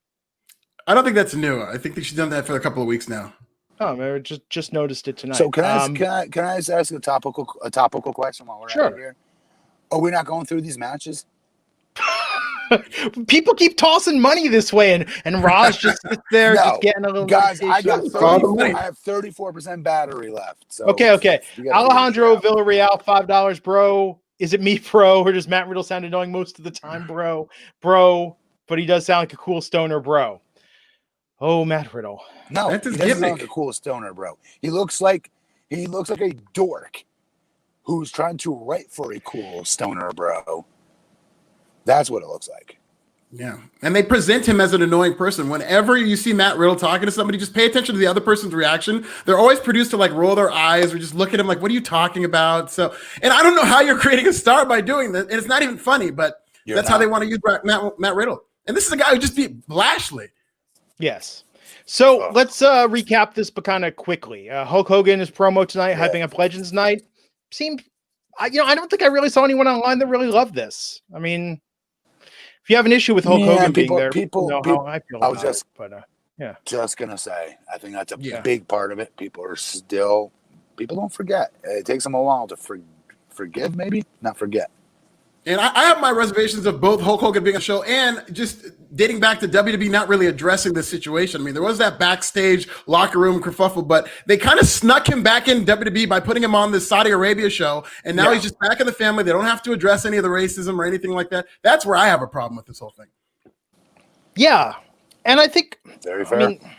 I don't think that's new. I think that she's done that for a couple of weeks now. Oh, I just noticed it tonight. So can I just ask a topical question while we're out here? Are we not going through these matches? People keep tossing money this way, and Raj just sits there just getting a little. Guys, I have 34% battery left. So okay. Alejandro Villarreal, $5, bro. Is it me, bro, or does Matt Riddle sound annoying most of the time, bro? But he does sound like a cool stoner, bro. Oh, Matt Riddle. No, he doesn't sound like a cool stoner, bro. He looks like a dork who's trying to write for a cool stoner, bro. That's what it looks like. Yeah. And they present him as an annoying person. Whenever you see Matt Riddle talking to somebody, just pay attention to the other person's reaction. They're always produced to like roll their eyes or just look at him like, what are you talking about? So, and I don't know how you're creating a star by doing that. And it's not even funny, but that's how they want to use Matt Riddle. And this is a guy who just beat Lashley. Yes. So let's recap this, but kind of quickly. Hulk Hogan is promo tonight, hyping up Legends Night. I don't think I really saw anyone online that really loved this. I mean, if you have an issue with Hulk Hogan being there, people know how I feel about it. But just gonna say, I think that's a big part of it. People don't forget. It takes them a while to forgive, maybe not forget. And I have my reservations of both Hulk Hogan being a show and just dating back to WWE not really addressing this situation. I mean, there was that backstage locker room kerfuffle, but they kind of snuck him back in WWE by putting him on this Saudi Arabia show. And now he's just back in the family. They don't have to address any of the racism or anything like that. That's where I have a problem with this whole thing. Yeah. And I think, very fair. I mean,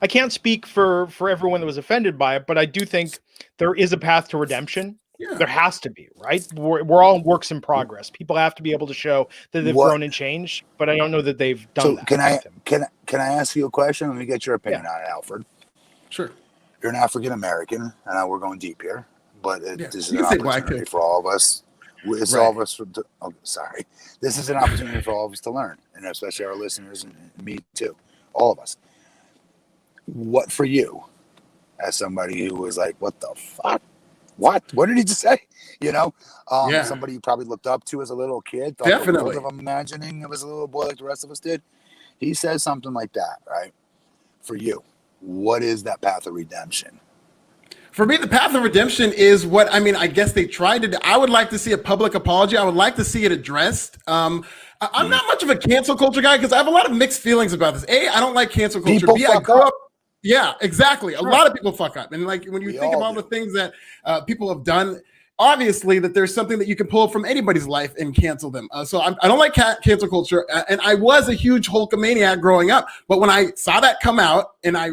I can't speak for everyone that was offended by it, but I do think there is a path to redemption. Yeah. There has to be, right? We're all works in progress. People have to be able to show that they've grown and changed, but I don't know that they've done that. Can I ask you a question? Let me get your opinion on it, Alfred. Sure. You're an African American. I know we're going deep here, but this is an opportunity for all of us. This is an opportunity for all of us to learn, and especially our listeners and me too, all of us. What for you, as somebody who was like, "What the fuck? What did he just say?" Somebody you probably looked up to as a little kid. Definitely. I'm imagining it was a little boy like the rest of us did. He says something like that, right? For you, what is that path of redemption? For me, the path of redemption is I guess they tried to do. I would like to see a public apology. I would like to see it addressed. I'm not much of a cancel culture guy because I have a lot of mixed feelings about this. A, I don't like cancel culture. B, I grew up. Yeah, exactly. A lot of people fuck up. And like when you think of all the things that people have done, obviously that there's something that you can pull from anybody's life and cancel them. So I don't like cancel culture. And I was a huge Hulkamaniac growing up. But when I saw that come out and I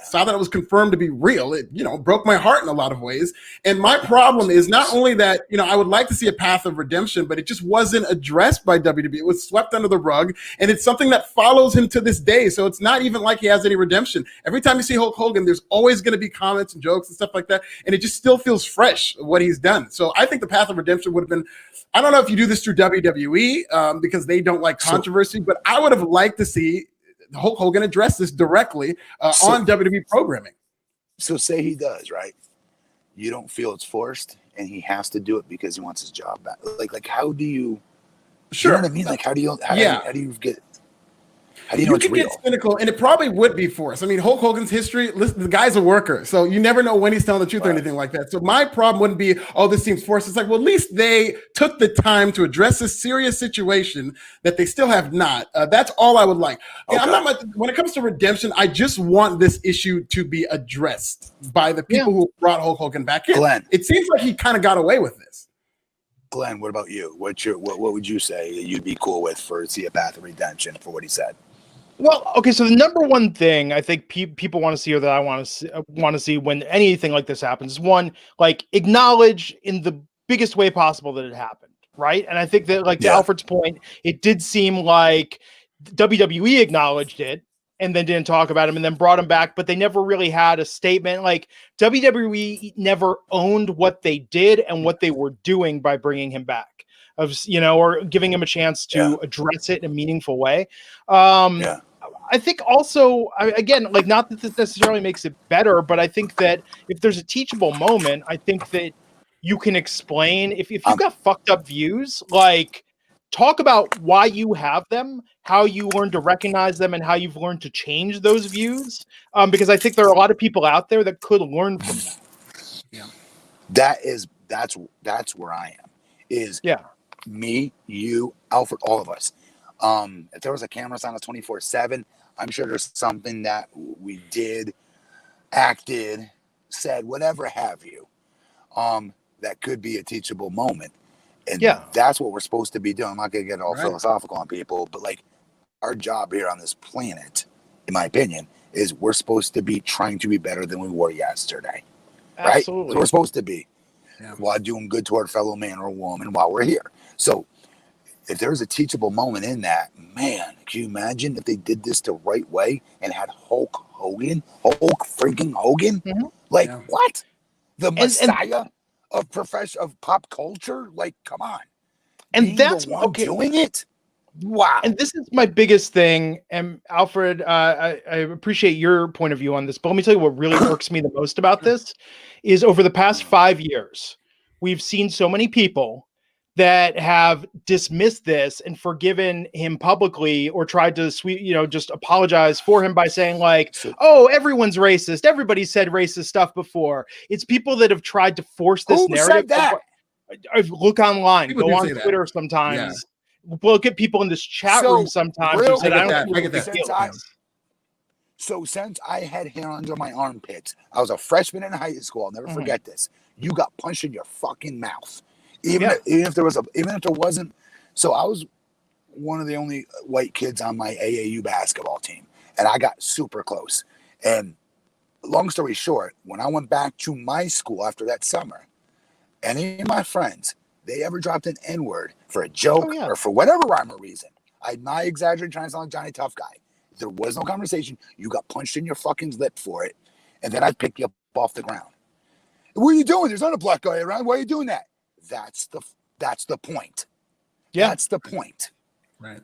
saw that it was confirmed to be real, it broke my heart in a lot of ways. And my problem is not only that, I would like to see a path of redemption, but it just wasn't addressed by WWE. It was swept under the rug, and it's something that follows him to this day. So it's not even like he has any redemption. Every time you see Hulk Hogan, there's always going to be comments and jokes and stuff like that, and it just still feels fresh what he's done. So I think the path of redemption would have been, I don't know if you do this through WWE because they don't like controversy, but I would have liked to see Hulk Hogan address this directly on WWE programming. So say he does, right? You don't feel it's forced, and he has to do it because he wants his job back. Like how do you? Sure. You know what I mean? Like how do you get? How do you know it's could real? get cynical, and it probably would be forced. I mean, Hulk Hogan's history, listen, the guy's a worker, so you never know when he's telling the truth or anything like that. So my problem wouldn't be, oh, this seems forced. It's like, well, at least they took the time to address a serious situation that they still have not. That's all I would like. Okay. I'm not when it comes to redemption, I just want this issue to be addressed by the people who brought Hulk Hogan back in. Glenn, it seems like he kind of got away with this. Glenn, what about you? What would you say that you'd be cool with for see a path of redemption for what he said? Well, okay, so the number one thing I think people want to see, or that I want to see when anything like this happens, is one, like, acknowledge in the biggest way possible that it happened, right? And I think that, like, to Alfred's point, it did seem like WWE acknowledged it and then didn't talk about him and then brought him back, but they never really had a statement. Like, WWE never owned what they did and what they were doing by bringing him back. Or giving him a chance to address it in a meaningful way. I think also, again, like, not that this necessarily makes it better, but I think that if there's a teachable moment, I think that you can explain if you've got fucked up views, like, talk about why you have them, how you learned to recognize them, and how you've learned to change those views. Because I think there are a lot of people out there that could learn from that. That's where I am. Me, you, Alfred, all of us. If there was a camera on us 24/7, I'm sure there's something that we did, acted, said, whatever have you, that could be a teachable moment. And that's what we're supposed to be doing. I'm not going to get all philosophical on people, but, like, our job here on this planet, in my opinion, is we're supposed to be trying to be better than we were yesterday. Absolutely. Right? So we're supposed to be while doing good to our fellow man or woman while we're here. So if there's a teachable moment in that, man, can you imagine if they did this the right way and had Hulk freaking Hogan? Like, what? The Messiah of pop culture? Like, come on. And that's the one doing it? Wow. And this is my biggest thing. And Alfred, I appreciate your point of view on this, but let me tell you what really irks me the most about this is over the past 5 years, we've seen so many people that have dismissed this and forgiven him publicly or tried to just apologize for him by saying, like, oh, everyone's racist. Everybody said racist stuff before. It's people that have tried to force this narrative. Look online, go on Twitter sometimes. Look at people in this chat room sometimes. So since I had hair under my armpits, I was a freshman in high school. I'll never forget this. You got punched in your fucking mouth. Even if there wasn't. So I was one of the only white kids on my AAU basketball team, and I got super close. And long story short, when I went back to my school after that summer, any of my friends, they ever dropped an N-word for a joke or for whatever rhyme or reason, I'm not exaggerating, trying to sound like Johnny Tough Guy. There was no conversation. You got punched in your fucking lip for it, and then I'd pick you up off the ground. What are you doing? There's not a black guy around. Why are you doing that? That's the point. Yeah. That's the point. Right.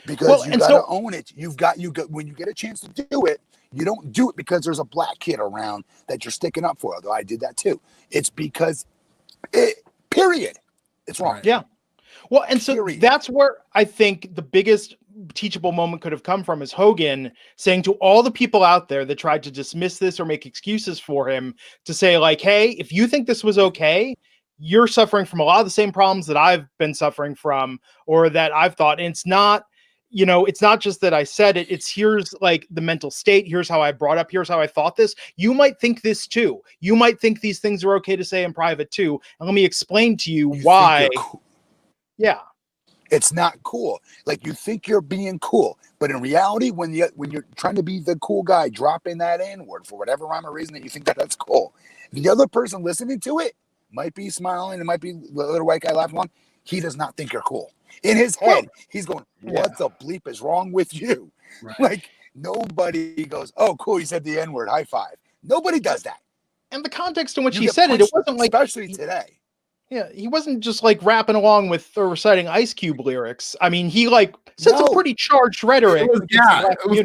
Because you gotta own it. You got when you get a chance to do it, you don't do it because there's a black kid around that you're sticking up for, although I did that too. It's because period. It's wrong. Yeah. Well, and so that's where I think the biggest teachable moment could have come from is Hogan saying to all the people out there that tried to dismiss this or make excuses for him to say, like, hey, if you think this was okay, you're suffering from a lot of the same problems that I've been suffering from or that I've thought. And it's not, it's not just that I said it. It's here's like the mental state. Here's how I brought up. Here's how I thought this. You might think this too. You might think these things are okay to say in private too. And let me explain to you why. Cool. Yeah. It's not cool. Like, you think you're being cool, but in reality, when you're trying to be the cool guy, dropping that N-word for whatever rhyme or reason that you think that's cool, the other person listening to it might be smiling. It might be the little white guy laughing along. He does not think you're cool. In his head, he's going, what the bleep is wrong with you? Right. Like, nobody goes, oh, cool, he said the N-word, high five. Nobody does that. And the context in which he said it wasn't like... Especially today. Yeah, he wasn't just like rapping along with or reciting Ice Cube lyrics. I mean, he like said some pretty charged rhetoric. It was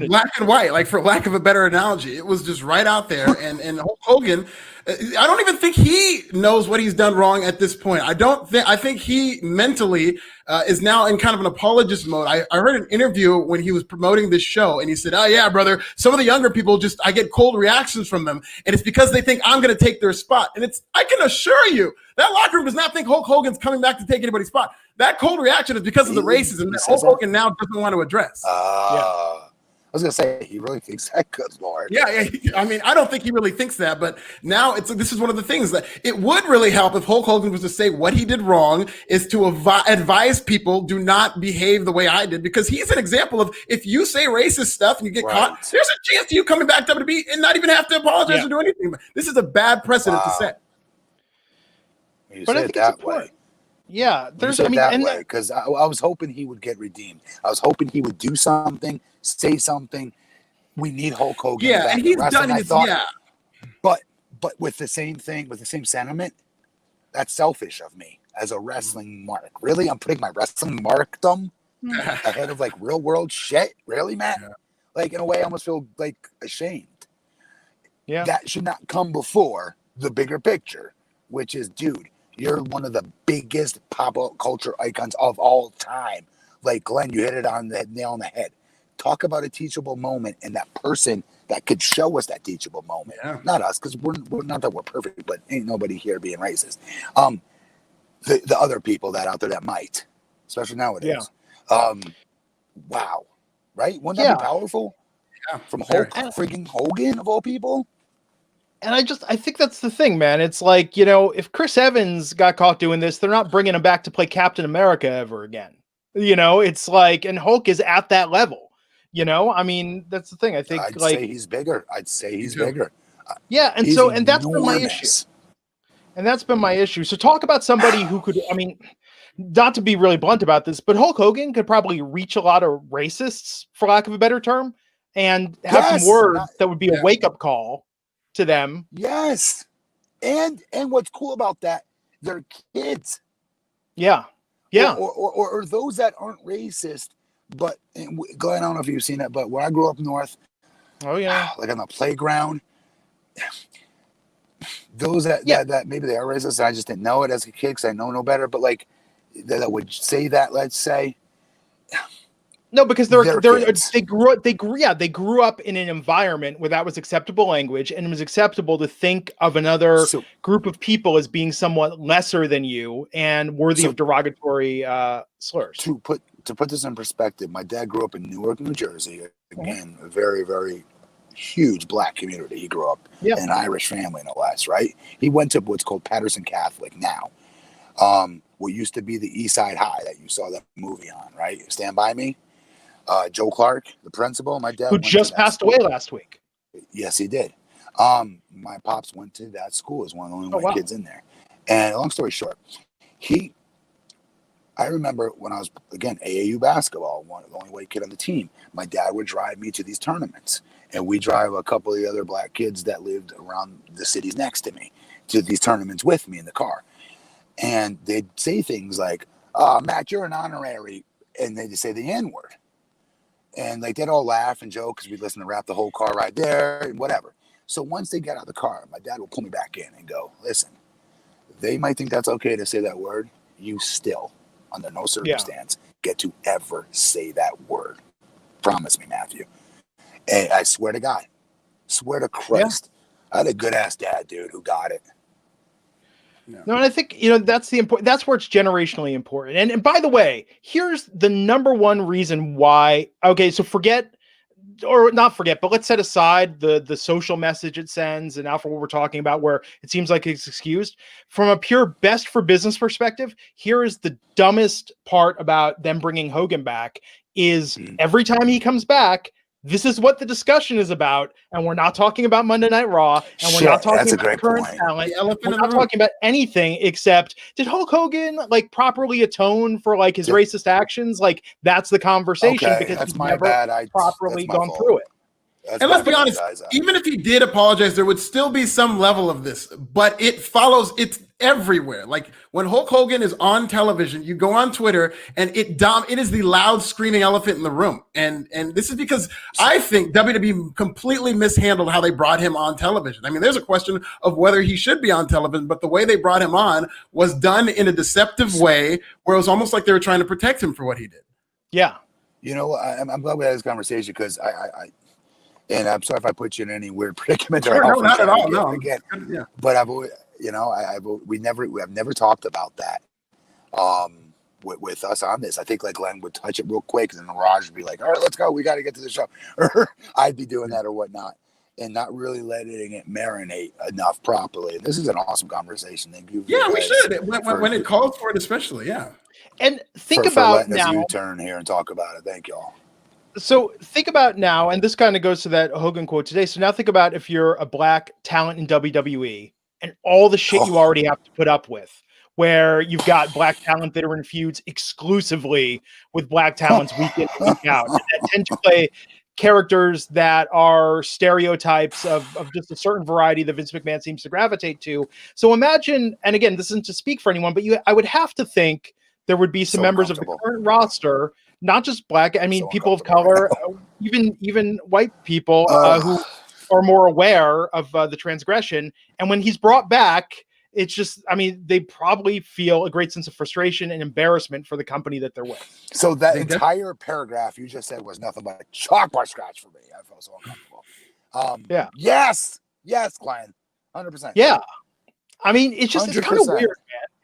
black and white, like, for lack of a better analogy. It was just right out there. and Hogan, I don't even think he knows what he's done wrong at this point. I think he mentally is now in kind of an apologist mode. I heard an interview when he was promoting this show, and he said, "Oh yeah, brother, some of the younger people I get cold reactions from them, and it's because they think I'm going to take their spot." And I can assure you, that locker room does not think Hulk Hogan's coming back to take anybody's spot. That cold reaction is because of the racism that Hulk Hogan now doesn't want to address. I was gonna say, he really thinks that. Good Lord. Yeah. I mean, I don't think he really thinks that, but now this is one of the things that it would really help if Hulk Hogan was to say what he did wrong is to advise people do not behave the way I did, because he's an example of, if you say racist stuff and you get caught, there's a chance of you coming back to WWE and not even have to apologize or do anything. But this is a bad precedent to set. But I think that way. Yeah, there's that way, because I was hoping he would get redeemed. I was hoping he would do something, say something. We need Hulk Hogan. Yeah, and he's done it. Yeah, but with the same thing, with the same sentiment, that's selfish of me as a wrestling mark. Really, I'm putting my wrestling markdom ahead of like real world shit. Really, Matt? Yeah. Like, in a way, I almost feel like ashamed. Yeah, that should not come before the bigger picture, which is, dude, you're one of the biggest pop culture icons of all time. Like, Glenn, you hit it on the nail on the head. Talk about a teachable moment and that person that could show us that teachable moment. Yeah. Not us, because we're not that we're perfect, but ain't nobody here being racist. The other people that out there that might, especially nowadays. Yeah. Wow. Right? Wouldn't that be powerful? Yeah. From Hulk friggin' Hogan, of all people? And I think that's the thing, man. It's like, you know, if Chris Evans got caught doing this, they're not bringing him back to play Captain America ever again. You know, it's like, and Hulk is at that level. You know, I mean, that's the thing. I think I'd say he's bigger. Yeah, and he's and that's been my issue. And that's been my issue. So talk about somebody who could, I mean, not to be really blunt about this, but Hulk Hogan could probably reach a lot of racists, for lack of a better term, and have some words that would be a wake-up call to them. Yes. And what's cool about that, they're kids. Yeah. Yeah. Or those that aren't racist, but Glenn, I don't know if you've seen it, but when I grew up north, like on the playground, those that maybe they are racist, and I just didn't know it as a kid because I know no better, but like that would say that, let's say. No, because they grew up in an environment where that was acceptable language, and it was acceptable to think of another group of people as being somewhat lesser than you and worthy of derogatory slurs. To put this in perspective, my dad grew up in Newark, New Jersey. Again, a very, very huge black community. He grew up in an Irish family, no less, right? He went to what's called Patterson Catholic now. What used to be the East Side High that you saw that movie on, right? Stand By Me. Joe Clark, the principal, my dad, who just passed away last week. Yes, he did. My pops went to that school as one of the only white kids in there. And long story short, I remember when I was, again, AAU basketball, the only white kid on the team, my dad would drive me to these tournaments. And we drive a couple of the other black kids that lived around the cities next to me to these tournaments with me in the car. And they'd say things like, Matt, you're an honorary. And they'd say the N-word. And like they'd all laugh and joke because we'd listen to rap the whole car ride there and whatever. So once they got out of the car, my dad would pull me back in and go, listen, they might think that's okay to say that word. You still, under no circumstance, get to ever say that word. Promise me, Matthew. And I swear to God, swear to Christ, I had a good ass dad, dude, who got it. No, and I think, you know, that's where it's generationally important. And by the way, here's the number one reason why. Okay, so but let's set aside the social message it sends and now for what we're talking about, where it seems like it's excused. From a pure best for business perspective, here is the dumbest part about them bringing Hogan back is every time he comes back, this is what the discussion is about, and we're not talking about Monday Night Raw, and we're not talking about current talent. We're not talking about anything except, did Hulk Hogan like properly atone for like his racist actions? Like that's the conversation because that's he's my never bad. properly gone through it. And let's be honest, even if he did apologize, there would still be some level of this, but it follows, it's everywhere. Like when Hulk Hogan is on television, you go on Twitter and it is the loud screaming elephant in the room. And this is because I think WWE completely mishandled how they brought him on television. I mean, there's a question of whether he should be on television, but the way they brought him on was done in a deceptive way where it was almost like they were trying to protect him for what he did. Yeah. You know, I'm glad we had this conversation because and I'm sorry if I put you in any weird predicament. Sure, no, not at all. No, again. Yeah. But I've never talked about that with us on this. I think like Glenn would touch it real quick, and then Raj would be like, "All right, let's go. We got to get to the show." Or I'd be doing that or whatnot, and not really letting it marinate enough properly. This is an awesome conversation. Thank you. Yeah, we should when it calls for it, especially. Yeah. And think for about letting now. us U-turn here and talk about it. Thank y'all. So think about now, and this kind of goes to that Hogan quote today. So now think about if you're a black talent in WWE and all the shit you already have to put up with, where you've got black talent that are in feuds exclusively with black talents week in, week out, and that tend to play characters that are stereotypes of just a certain variety that Vince McMahon seems to gravitate to. So imagine, and again, this isn't to speak for anyone, but I would have to think there would be some members of the current roster, not just black, I mean, people of color, even white people who are more aware of the transgression. And when he's brought back, it's just, I mean, they probably feel a great sense of frustration and embarrassment for the company that they're with. So that entire paragraph you just said was nothing but a chalkboard scratch for me. I felt so uncomfortable. Yeah. Yes, Glenn. 100%. Yeah. I mean, it's just, it's kind of weird, man.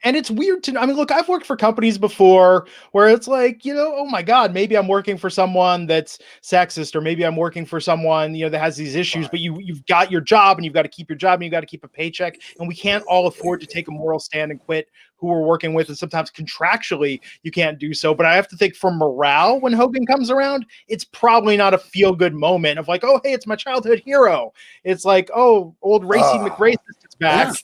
And it's weird to, I mean, look, I've worked for companies before where it's like, you know, oh my God, maybe I'm working for someone that's sexist, or maybe I'm working for someone, you know, that has these issues, but you've got your job and you've got to keep your job and you've got to keep a paycheck. And we can't all afford to take a moral stand and quit who we're working with. And sometimes contractually you can't do so. But I have to think for morale, when Hogan comes around, it's probably not a feel good moment of like, oh, hey, it's my childhood hero. It's like, oh, old Racy McRacist is back. Yeah.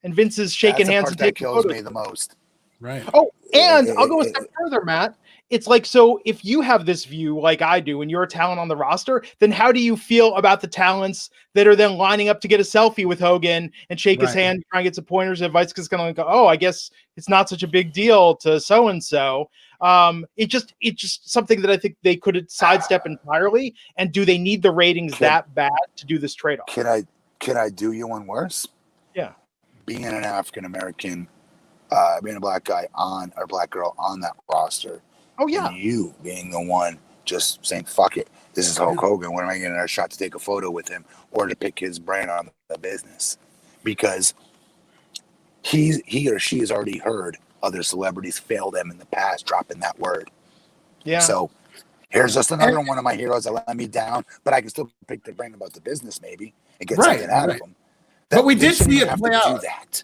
And Vince is shaking hands and taking photos. That kills me the most. Right. Oh, and I'll go a step further, Matt. It's like, so if you have this view like I do and you're a talent on the roster, then how do you feel about the talents that are then lining up to get a selfie with Hogan and shake his hand, try and get some pointers and advice? Because it's going to go, oh, I guess it's not such a big deal to so-and-so. It's just something that I think they could sidestep entirely. And do they need the ratings that bad to do this trade-off? Can I do you one worse? Yeah. Being an African-American, being a black guy on or black girl on that roster. Oh, yeah. And you being the one just saying, fuck it. This is Hulk Hogan. When am I getting a shot to take a photo with him or to pick his brain on the business? Because he or she has already heard other celebrities fail them in the past, dropping that word. Yeah. So here's just another one of my heroes that let me down, but I can still pick their brain about the business maybe and get something out of them. But we did see it play out.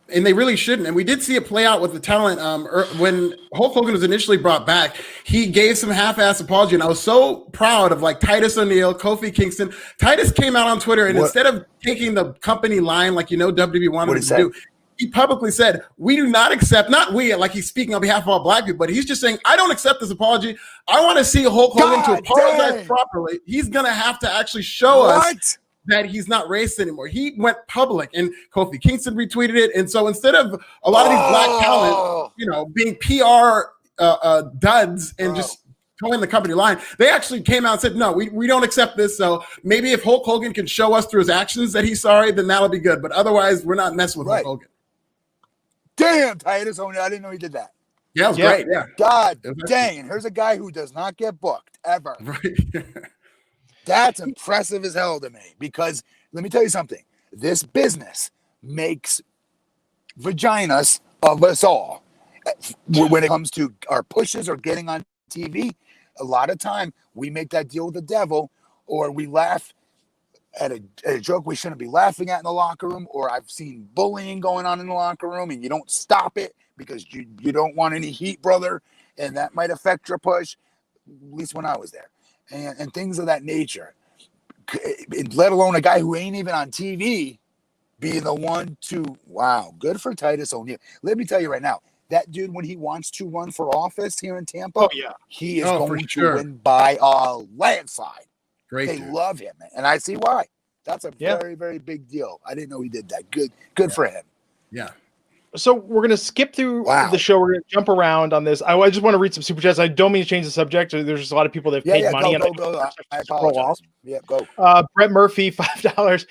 And they really shouldn't. And we did see it play out with the talent. When Hulk Hogan was initially brought back, he gave some half-ass apology. And I was so proud of like Titus O'Neil, Kofi Kingston. Titus came out on Twitter and instead of taking the company line like, you know, WWE wanted him to do, he publicly said, we do not accept, not we, like he's speaking on behalf of all black people, but he's just saying, I don't accept this apology. I want to see Hulk Hogan to apologize properly. He's going to have to actually show us that he's not racist anymore. He went public, and Kofi Kingston retweeted it. And so instead of a lot of these black talent, you know, being PR duds and just towing the company line, they actually came out and said, no, we don't accept this. So maybe if Hulk Hogan can show us through his actions that he's sorry, then that'll be good. But otherwise, we're not messing with Hulk Hogan. Damn, Titus O'Neil. I didn't know he did that. Yeah, it was great. Yeah. God dang. And here's a guy who does not get booked ever. Right. That's impressive as hell to me, because let me tell you something. This business makes vaginas of us all. When it comes to our pushes or getting on TV, a lot of time we make that deal with the devil, or we laugh at a joke we shouldn't be laughing at in the locker room, or I've seen bullying going on in the locker room and you don't stop it because you don't want any heat, brother, and that might affect your push, at least when I was there. And things of that nature, let alone a guy who ain't even on TV being the one to, wow, good for Titus O'Neil. Let me tell you right now, that dude, when he wants to run for office here in Tampa, he is going to win by a landslide. Great They dude. love him, and I see why. That's a very, very big deal. I didn't know he did that. Good for him. Yeah. So we're going to skip through the show. We're going to jump around on this. I just want to read some super chats. I don't mean to change the subject. There's just a lot of people that have paid money. Go. I apologize. Yeah, go. Brett Murphy, $5.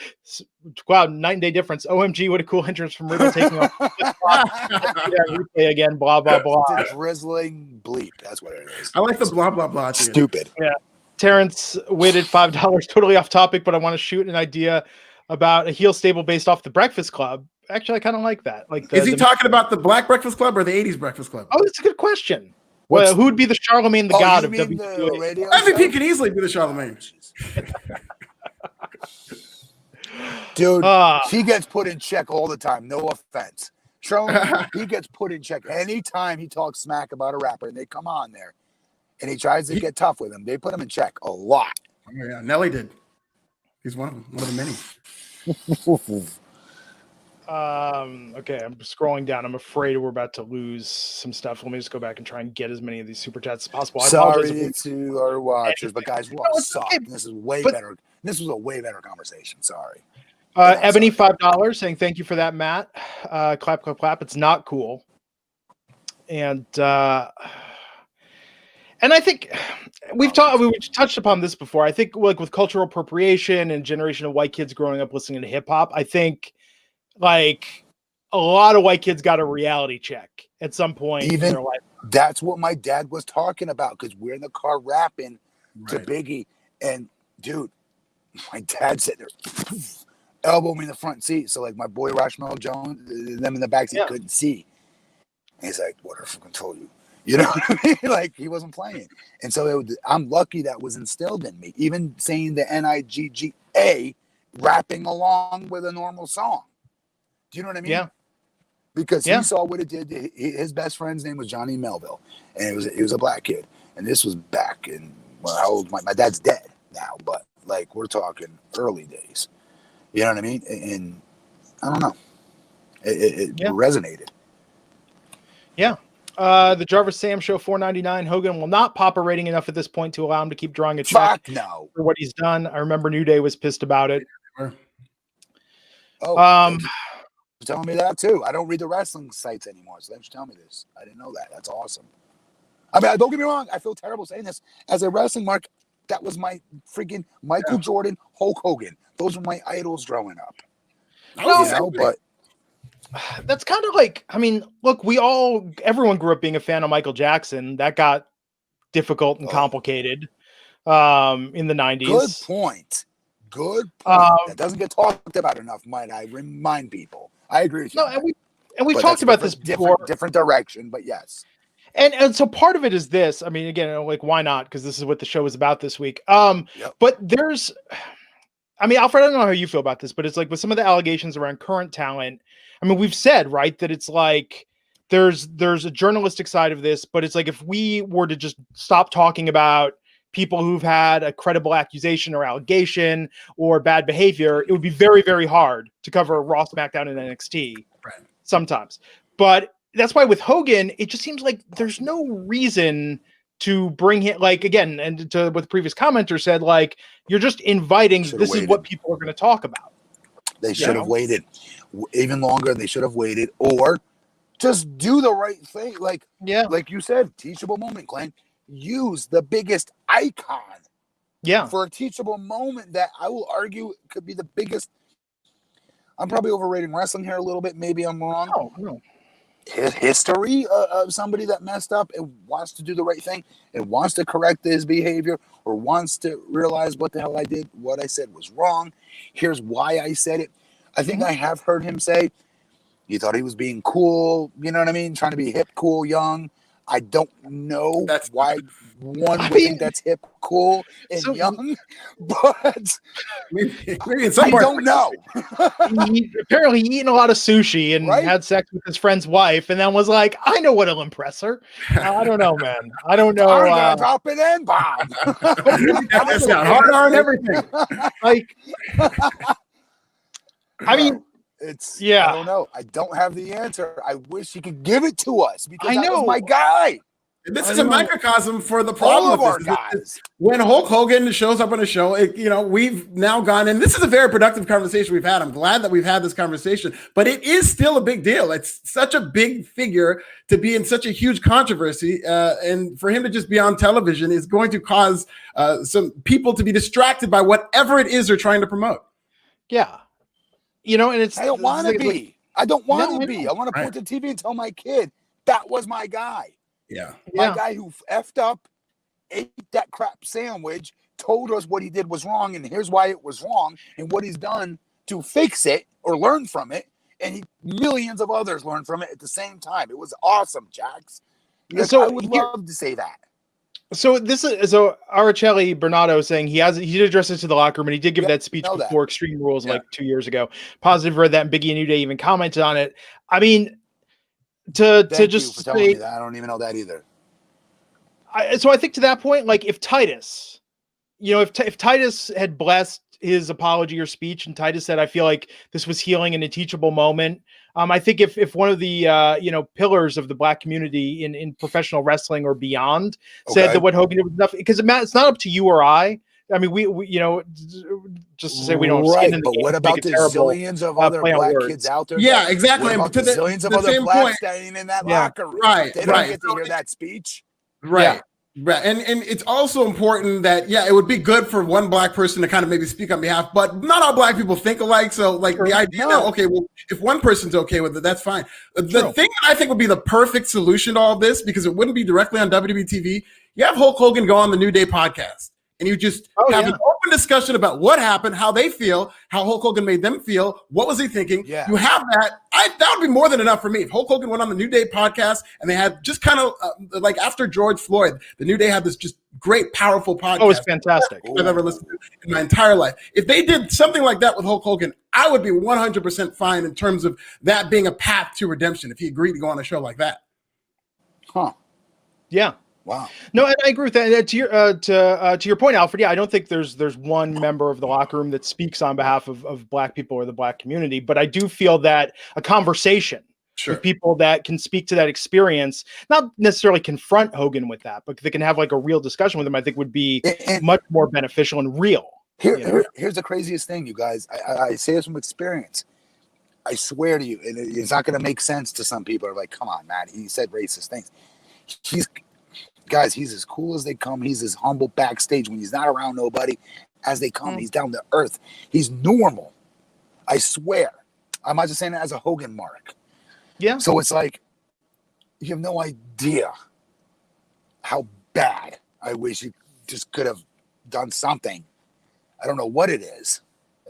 Wow, night and day difference. OMG, what a cool entrance from Riddle taking off. Replay again, blah, blah, blah. It's a drizzling bleep. That's what it is. I like the blah, blah, blah. Stupid. Yeah. Terrence waited $5. Totally off topic, but I want to shoot an idea about a heel stable based off the Breakfast Club. Actually, I kind of like that. Is he talking about the Black Breakfast Club or the 80s Breakfast Club? Oh, that's a good question. Well, who would be the Charlemagne the God of WWE? MVP can easily be the Charlemagne. Dude, he gets put in check all the time. No offense. Charlemagne, he gets put in check anytime he talks smack about a rapper and they come on there and he tries to get tough with him. They put him in check a lot. Oh, yeah, Nelly did. He's one of them, one of the many. Okay, I'm scrolling down. I'm afraid we're about to lose some stuff. Let me just go back and try and get as many of these super chats as possible. Sorry to our watchers, but guys, we're all suck. Okay. This is way better. This was a way better conversation. Sorry. Ebony, $5 saying thank you for that, Matt. Clap, clap, clap. It's not cool. And I think we touched upon this before. I think like with cultural appropriation and generation of white kids growing up listening to hip hop, I think like a lot of white kids got a reality check at some point in their life. That's what my dad was talking about because we're in the car rapping to Biggie. And dude, my dad said there elbow me in the front seat. So like my boy Rashmel Jones, them in the back seat couldn't see. And he's like, what if I control you? You know what I mean? Like he wasn't playing. And so I'm lucky that was instilled in me. Even saying the NIGGA, rapping along with a normal song. Do you know what I mean? Yeah. Because he saw what it did. His best friend's name was Johnny Melville. And he was a black kid. And this was back in, well, how old? My dad's dead now, but like we're talking early days. You know what I mean? And I don't know. It resonated. Yeah. The Jarvis Sam Show, $4.99. Hogan will not pop a rating enough at this point to allow him to keep drawing a check for what he's done. I remember New Day was pissed about it. Telling me that too. I don't read the wrestling sites anymore, so thanks for telling me this. I didn't know that. That's awesome. I mean, don't get me wrong. I feel terrible saying this. As a wrestling mark, that was my freaking Michael Jordan, Hulk Hogan. Those were my idols growing up. But that's kind of like, I mean, look, everyone grew up being a fan of Michael Jackson. That got difficult and complicated in the 90s. Good point. That doesn't get talked about enough, might I remind people. I agree with you. No, and we've talked about this before. Different direction, but yes. And so part of it is this. I mean, again, like, why not? Because this is what the show is about this week. But there's, I mean, Alfred, I don't know how you feel about this, but it's like with some of the allegations around current talent. I mean, we've said, right, that it's like there's a journalistic side of this, but it's like if we were to just stop talking about people who've had a credible accusation or allegation or bad behavior, it would be very, very hard to cover Raw, SmackDown, and NXT sometimes. But that's why with Hogan, it just seems like there's no reason to bring him, like, again, and to what the previous commenter said, like, you're just inviting, this is what people are going to talk about. They should have waited even longer. They should have waited, or just do the right thing. Like you said, teachable moment, Glenn. Use the biggest icon for a teachable moment that I will argue could be the biggest. I'm probably overrating wrestling here a little bit. Maybe I'm wrong. No. History of somebody that messed up and wants to do the right thing and wants to correct his behavior or wants to realize what the hell I did, what I said was wrong. Here's why I said it. I think I have heard him say he thought he was being cool. You know what I mean? Trying to be hip, cool, young. I don't know why one would think that's hip, cool, and young, but maybe in some I don't know. Apparently, he eaten a lot of sushi and had sex with his friend's wife, and then was like, "I know what'll impress her." I don't know, man. I don't know. I'm gonna drop an N-bomb. That's not hard on everything. Like, I mean. I don't know. I don't have the answer. I wish he could give it to us because I know that was my guy. This is a microcosm for the problem all of with our this. guys. When Hulk Hogan shows up on a show, we've now gone, and this is a very productive conversation we've had. I'm glad that we've had this conversation, but it is still a big deal. It's such a big figure to be in such a huge controversy, and for him to just be on television is going to cause some people to be distracted by whatever it is they're trying to promote. Yeah. And I don't want to be. I don't want to be. I want to point to TV and tell my kid that was my guy. Yeah. My guy who effed up, ate that crap sandwich, told us what he did was wrong, and here's why it was wrong, and what he's done to fix it or learn from it. And millions of others learned from it at the same time. It was awesome, Jax. So I would love to say that. So Araceli Bernardo saying he did address it to the locker room, and he did give that speech before Extreme Rules like 2 years ago. Positive read that, and Biggie and New Day even commented on it. I mean, Thank you for telling me that. I don't even know that either. So I think to that point, like if Titus, if Titus had blessed his apology or speech, and Titus said, "I feel like this was healing and a teachable moment." I think if one of the pillars of the Black community in professional wrestling or beyond said that what Hogan did was enough, because it's not up to you or I. I mean, we just to say we don't. Right, but what about the zillions of other Black kids out there? Yeah, exactly. What about the zillions of other Blacks standing in that locker room? Right, they don't get to hear that speech. Right. Right. And it's also important that, it would be good for one Black person to kind of maybe speak on behalf, but not all Black people think alike. So like the idea that, if one person's okay with it, that's fine. The thing that I think would be the perfect solution to all this, because it wouldn't be directly on WWE TV, you have Hulk Hogan go on the New Day podcast. And you just have an open discussion about what happened, how they feel, how Hulk Hogan made them feel, what was he thinking. Yeah. You have that. That would be more than enough for me. If Hulk Hogan went on the New Day podcast and they had just kind of like after George Floyd, the New Day had this just great, powerful podcast. Oh, it's fantastic. I've ever listened to in my entire life. If they did something like that with Hulk Hogan, I would be 100% fine in terms of that being a path to redemption if he agreed to go on a show like that. Huh. Yeah. Wow. No, and I agree with that. To your point, Alfred. Yeah, I don't think there's one member of the locker room that speaks on behalf of Black people or the Black community, but I do feel that a conversation with people that can speak to that experience, not necessarily confront Hogan with that, but they can have like a real discussion with him, I think would be much more beneficial and real. Here's the craziest thing, you guys. I say this from experience. I swear to you, and it's not going to make sense to some people. Are like, come on, man, he said racist things. He's as cool as they come. He's as humble backstage when he's not around nobody as they come. He's down to earth. He's normal. I swear. I'm not just saying that as a Hogan mark. Yeah. So it's like, you have no idea how bad I wish he just could have done something. I don't know what it is.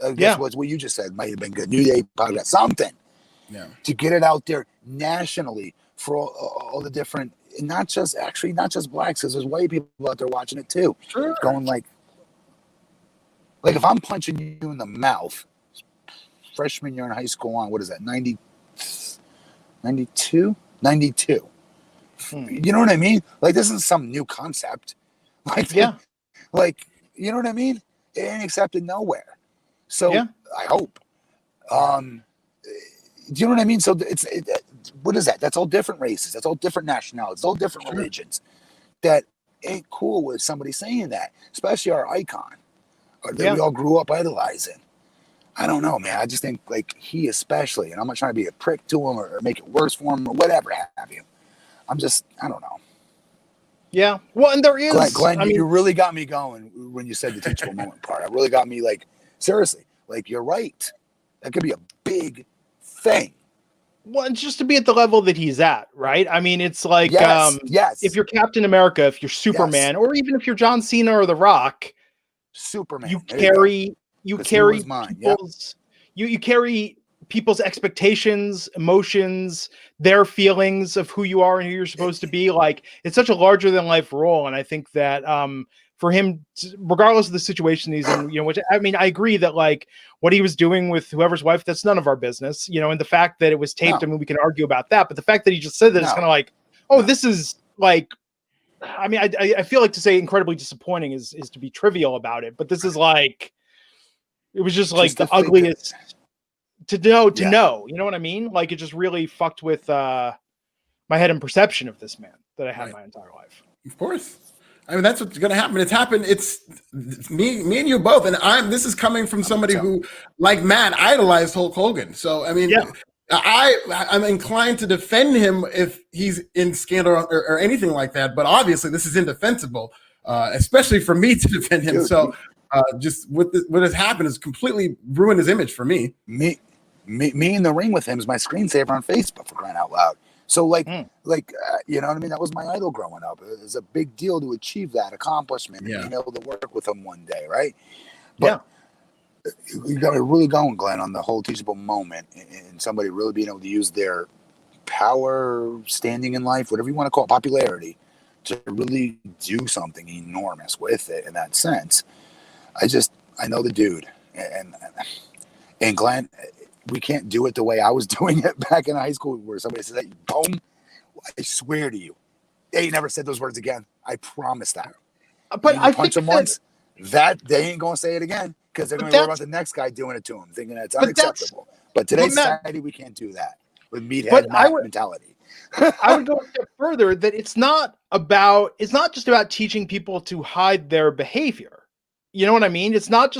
I guess what you just said might have been good. New Day podcast, something. Yeah. To get it out there nationally for all the different, not just Blacks, because there's white people out there watching it too. Sure. Going like if I'm punching you in the mouth, freshman year in high school on, what is that, 92? 92. You know what I mean? Like, this isn't some new concept. Like, you know what I mean? It ain't accepted nowhere. So I hope. Do you know what I mean? So what is that? That's all different races. That's all different nationalities. It's all different religions. That ain't cool with somebody saying that, especially our icon that we all grew up idolizing. I don't know, man. I just think like he especially, and I'm not trying to be a prick to him or make it worse for him or whatever have you. I don't know. Yeah. Well, and there is Glenn, you really got me going when you said the teachable moment part. It really got me like, seriously, like you're right. That could be a big thing. Well, just to be at the level that he's at, right? I mean, it's like, if you're Captain America, if you're Superman, or even if you're John Cena or The Rock, Superman, you carry people's expectations, emotions, their feelings of who you are and who you're supposed to be. Like, it's such a larger than life role. And I think that, for him, regardless of the situation he's in, which I mean, I agree that like what he was doing with whoever's wife, that's none of our business, and the fact that it was taped, I mean, we can argue about that, but the fact that he just said that it's kind of like, this is like, I mean, I feel like to say incredibly disappointing is to be trivial about it, but this is like, it was just like the ugliest to know, you know what I mean? Like it just really fucked with my head and perception of this man that I had my entire life. Of course. I mean, that's what's going to happen. It's happened. It's me and you both. And this is coming from somebody who, like Matt, idolized Hulk Hogan. So, I mean, I'm inclined to defend him if he's in scandal or anything like that. But obviously, this is indefensible, especially for me to defend him. Dude, so, just what has happened has completely ruined his image for me. Me in the ring with him is my screensaver on Facebook, for crying out loud. So you know what I mean? That was my idol growing up. It was a big deal to achieve that accomplishment and being able to work with him one day, right? But you got to really going, Glenn, on the whole teachable moment and somebody really being able to use their power, standing in life, whatever you want to call it, popularity, to really do something enormous with it in that sense. I know the dude. And Glenn, we can't do it the way I was doing it back in high school, where somebody says, hey, boom, I swear to you, they never said those words again. I promise that. But I punch them once, that they ain't gonna say it again, because they're gonna worry about the next guy doing it to them, thinking that's unacceptable. But today's society, we can't do that with meathead mentality. I would go a step further, that it's not just about teaching people to hide their behavior. You know what I mean? It's not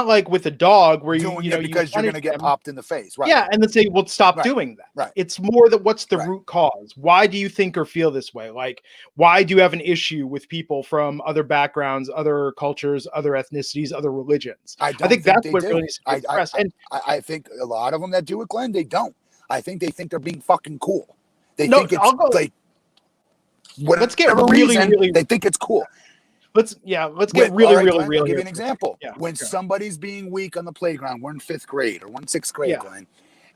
like with a dog where you know, because you're going to get popped in the face. Right. Yeah. And then say, well, stop doing that. Right. It's more that what's the root cause? Why do you think or feel this way? Like, why do you have an issue with people from other backgrounds, other cultures, other ethnicities, other religions? I think that's what really needs to be expressed. I think a lot of them that do it, Glenn, they don't. I think they think they're being fucking cool. They think it's like, let's get really, they think it's cool. Let's get really. I'll give you an example. When somebody's being weak on the playground, we're in 5th grade or we're in 6th grade, Glenn,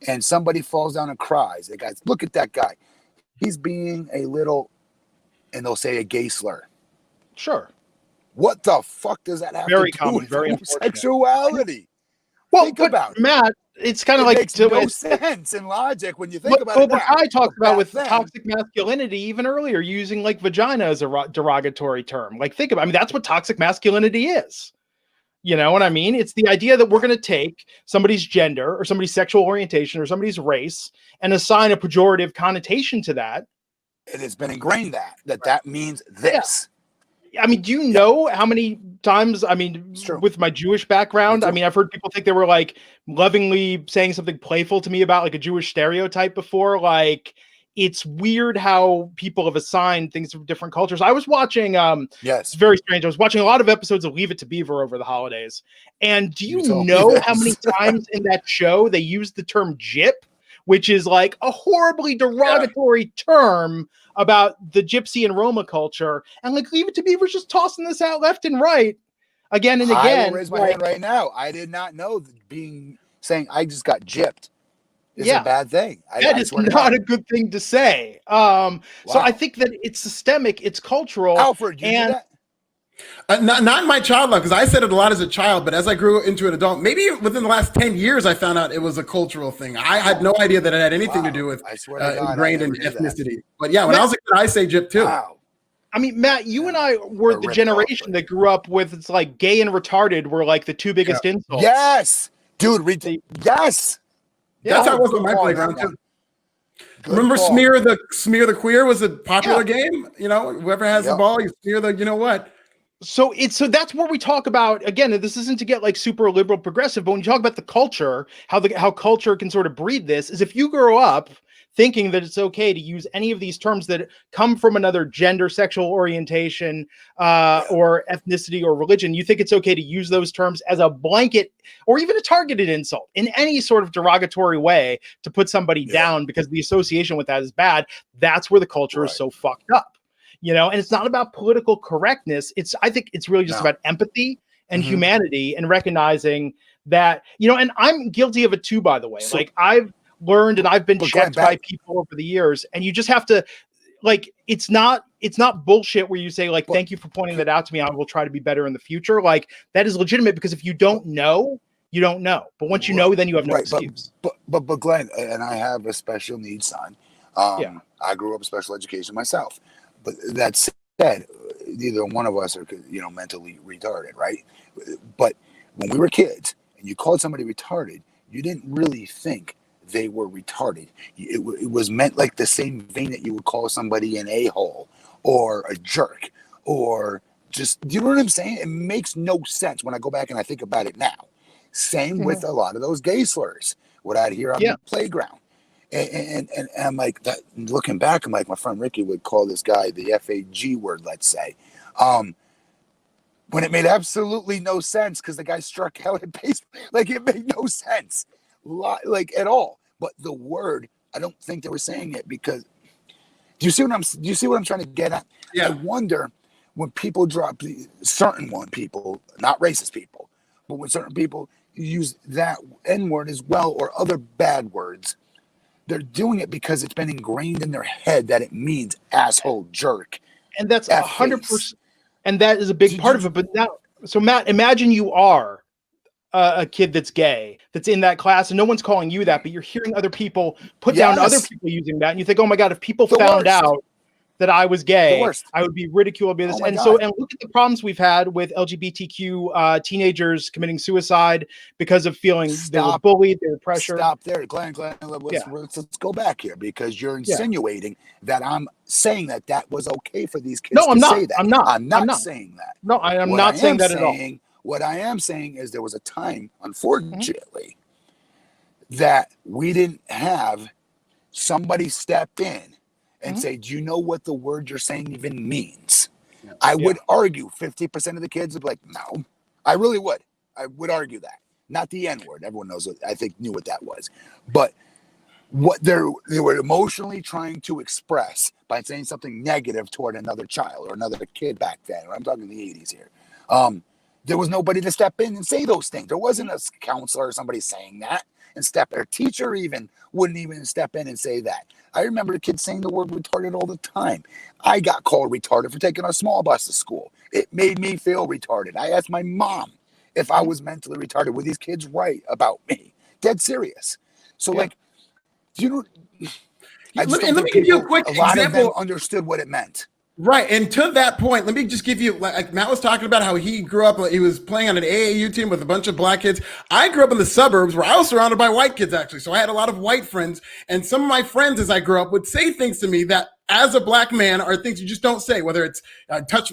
and somebody falls down and cries. The guys, look at that guy. He's being a little, and they'll say a gay slur. Sure. What the fuck does that have to do with homosexuality? Well, think about it. Matt, it's kind of like makes no sense in logic when you think about it. What I talked about with toxic masculinity even earlier, using like vagina as a derogatory term. Like, think about, I mean, that's what toxic masculinity is. You know what I mean? It's the idea that we're going to take somebody's gender or somebody's sexual orientation or somebody's race and assign a pejorative connotation to that. It has been ingrained that means this. I mean, do you know how many times, I mean, with my Jewish background, I mean, I've heard people think they were like lovingly saying something playful to me about like a Jewish stereotype before. Like, it's weird how people have assigned things from different cultures. I was watching, it's very strange. I was watching a lot of episodes of Leave It to Beaver over the holidays. And do you know how many times in that show they used the term gyp, which is like a horribly derogatory term about the Gypsy and Roma culture, and like Leave It to Beaver's just tossing this out left and right again and again. I will raise my hand right now. I did not know that saying I just got gypped is a bad thing. That is not a good thing to say. So I think that it's systemic, it's cultural. Alfred, you do that? Not in my child life, because I said it a lot as a child, but as I grew into an adult, maybe within the last 10 years, I found out it was a cultural thing. I had no idea that it had anything to do with ingrained in ethnicity. But yeah, when I was a kid, I say gyp too. Wow. I mean, Matt, you and I were the generation that grew up with, it's like gay and retarded were like the two biggest insults. Yes, dude. Yes. That's how it was on my playground too. Remember Smear the Queer was a popular game? You know, whoever has the ball, you smear the, you know what? So that's where we talk about, again, this isn't to get like super liberal progressive, but when you talk about the culture, how culture can sort of breed this, is if you grow up thinking that it's okay to use any of these terms that come from another gender, sexual orientation, or ethnicity or religion, you think it's okay to use those terms as a blanket or even a targeted insult in any sort of derogatory way to put somebody down because the association with that is bad. That's where the culture is so fucked up. You know, and it's not about political correctness. I think it's really just about empathy and humanity and recognizing that, you know, and I'm guilty of it too, by the way. So, like, I've learned and I've been checked by people over the years, and you just have to, like, it's not bullshit where you say, like, thank you for pointing that out to me. I will try to be better in the future. Like, that is legitimate, because if you don't know, you don't know. But once you know, then you have no excuse. But Glenn, and I have a special needs son. I grew up in special education myself. But that said, neither one of us are, you know, mentally retarded, right? But when we were kids and you called somebody retarded, you didn't really think they were retarded. It was meant like the same vein that you would call somebody an a-hole or a jerk or just, you know what I'm saying? It makes no sense when I go back and I think about it now. Same with a lot of those gay slurs, what I'd hear on the playground. And I'm like, that, looking back, I'm like, my friend Ricky would call this guy the FAG word, let's say. When it made absolutely no sense because the guy struck out at base, like it made no sense, like at all. But the word, I don't think they were saying it because. Do you see what I'm trying to get at? Yeah. I wonder when people drop people, not racist people, but when certain people use that N word as well or other bad words, they're doing it because it's been ingrained in their head that it means asshole, jerk, and that's 100%. And that is a big part of it. But now, so Matt, imagine you are a kid that's gay, that's in that class, and no one's calling you that, but you're hearing other people put down other people using that, and you think, oh my God, if people found out that I was gay, I would be ridiculed by this. And look at the problems we've had with LGBTQ teenagers committing suicide because of feeling they were bullied, they were pressured. Stop there, Glenn. Let's go back here because you're insinuating that I'm saying that was okay for these kids to say that. I'm not saying that. No, I'm not saying that at all. What I am saying is there was a time, unfortunately, that we didn't have somebody step in and say, do you know what the word you're saying even means? I would argue 50% of the kids would be like, no. I really would. I would argue that. Not the N word. Everyone knows what I think knew what that was. But what they were emotionally trying to express by saying something negative toward another child or another kid back then. I'm talking the 80s here. There was nobody to step in and say those things. There wasn't a counselor or somebody saying that and a teacher even wouldn't even step in and say that. I remember kids saying the word retarded all the time. I got called retarded for taking a small bus to school. It made me feel retarded. I asked my mom if I was mentally retarded. Were these kids right about me? Dead serious. So like, you know, let me give you a quick example. A lot of them understood what it meant. Right. And to that point, let me just give you, like Matt was talking about how he grew up, he was playing on an AAU team with a bunch of black kids. I grew up in the suburbs where I was surrounded by white kids, actually. So I had a lot of white friends. And some of my friends, as I grew up, would say things to me that as a black man are things you just don't say, whether it's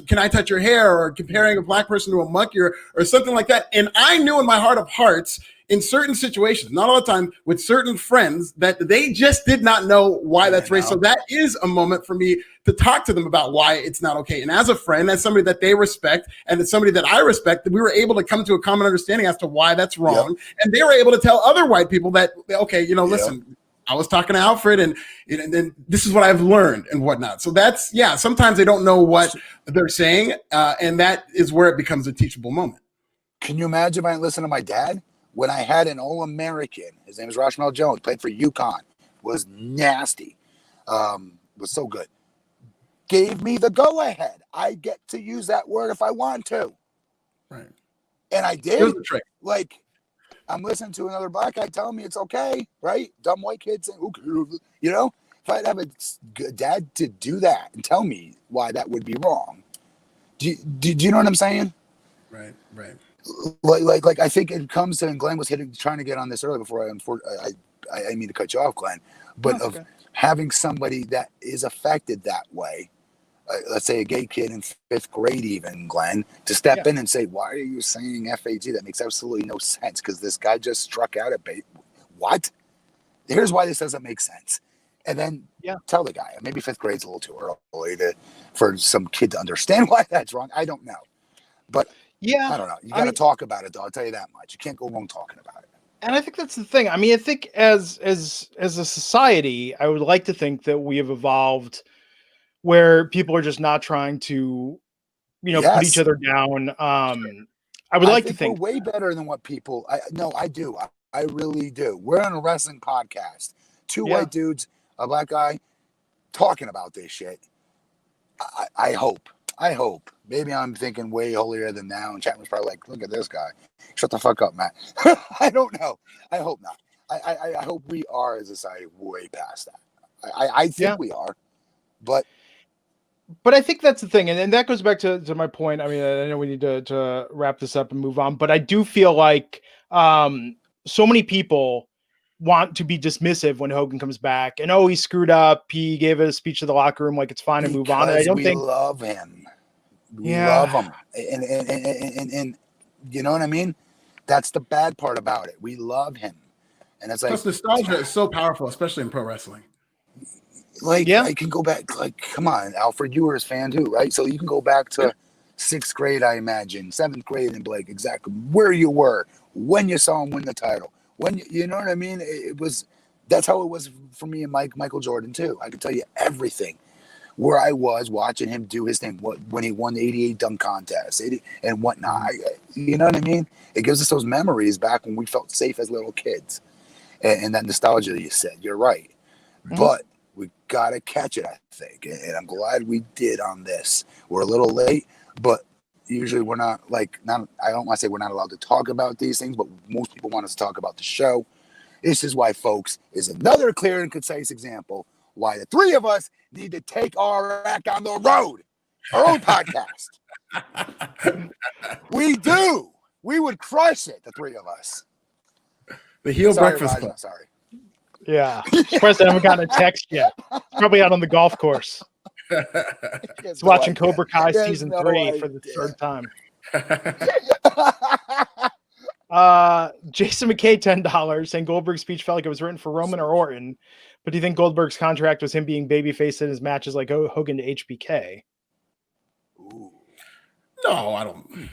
can I touch your hair, or comparing a black person to a monkey or something like that. And I knew in my heart of hearts, in certain situations, not all the time, with certain friends, that they just did not know why that's race. So that is a moment for me to talk to them about why it's not okay. And as a friend, as somebody that they respect, and as somebody that I respect, that we were able to come to a common understanding as to why that's wrong. And they were able to tell other white people that, okay, you know, listen, I was talking to Alfred and this is what I've learned and whatnot. So that's, sometimes they don't know what they're saying. And that is where it becomes a teachable moment. Can you imagine if I didn't listen to my dad? When I had an All-American, his name is Rashmel Jones, played for UConn, was nasty, was so good. Gave me the go-ahead. I get to use that word if I want to. Right. And I did. Here's the trick. Like, I'm listening to another black guy telling me it's okay, right? Dumb white kid saying, you know? If I'd have a dad to do that and tell me why that would be wrong. Do you know what I'm saying? Right. Like I think it comes to, and Glenn was trying to get on this earlier before I mean to cut you off, Glenn, but of having somebody that is affected that way, let's say a gay kid in 5th grade even, Glenn, to step in and say, why are you saying FAG? That makes absolutely no sense because this guy just struck out at bait. What? Here's why this doesn't make sense. And then tell the guy. Maybe 5th grade's a little too early for some kid to understand why that's wrong. I don't know. But I don't know. You got to talk about it, though. I'll tell you that much. You can't go wrong talking about it. And I think that's the thing. I mean, I think as a society, I would like to think that we have evolved where people are just not trying to, put each other down. I would like to think we're way better than what people. I do. I really do. We're on a wrestling podcast. 2 white dudes, a black guy, talking about this shit. I hope. Maybe I'm thinking way holier than thou, and Chapman's probably like, look at this guy. Shut the fuck up, Matt. I don't know. I hope not. I hope we are, as a society, way past that. I think we are. But I think that's the thing. And that goes back to my point. I mean, I know we need to wrap this up and move on. But I do feel like so many people want to be dismissive when Hogan comes back and, oh, he screwed up. He gave a speech to the locker room like it's fine and move on. And I don't think we love him. We Yeah. love him. And you know what I mean? That's the bad part about it. We love him. And it's like Plus nostalgia is so powerful, especially in pro wrestling. Like, Yeah. I can go back, like, come on, Alfred, you were his fan too, right? So you can go back to 6th grade, I imagine, 7th grade, and be like exactly where you were when you saw him win the title. When you know what I mean? That's how it was for me and Michael Jordan too. I can tell you everything where I was watching him do his thing. When he won the '88 dunk contest and whatnot. You know what I mean? It gives us those memories back when we felt safe as little kids, and that nostalgia you said. You're right, but we gotta catch it, I think, and I'm glad we did on this. We're a little late, but usually we're not. I don't want to say we're not allowed to talk about these things, but most people want us to talk about the show. This is why, folks, is another clear and concise example why the three of us need to take our act on the road, our own podcast. We do. We would crush it, the three of us. The heel breakfast Raj, club. I'm sorry. Yeah. Surprised I haven't gotten a text yet. It's probably out on the golf course. He's watching Cobra Kai season 3 for the third time. Jason McKay, $10, saying Goldberg's speech felt like it was written for Roman or Orton. But do you think Goldberg's contract was him being babyface in his matches like Hogan to HBK? Ooh. No, I don't.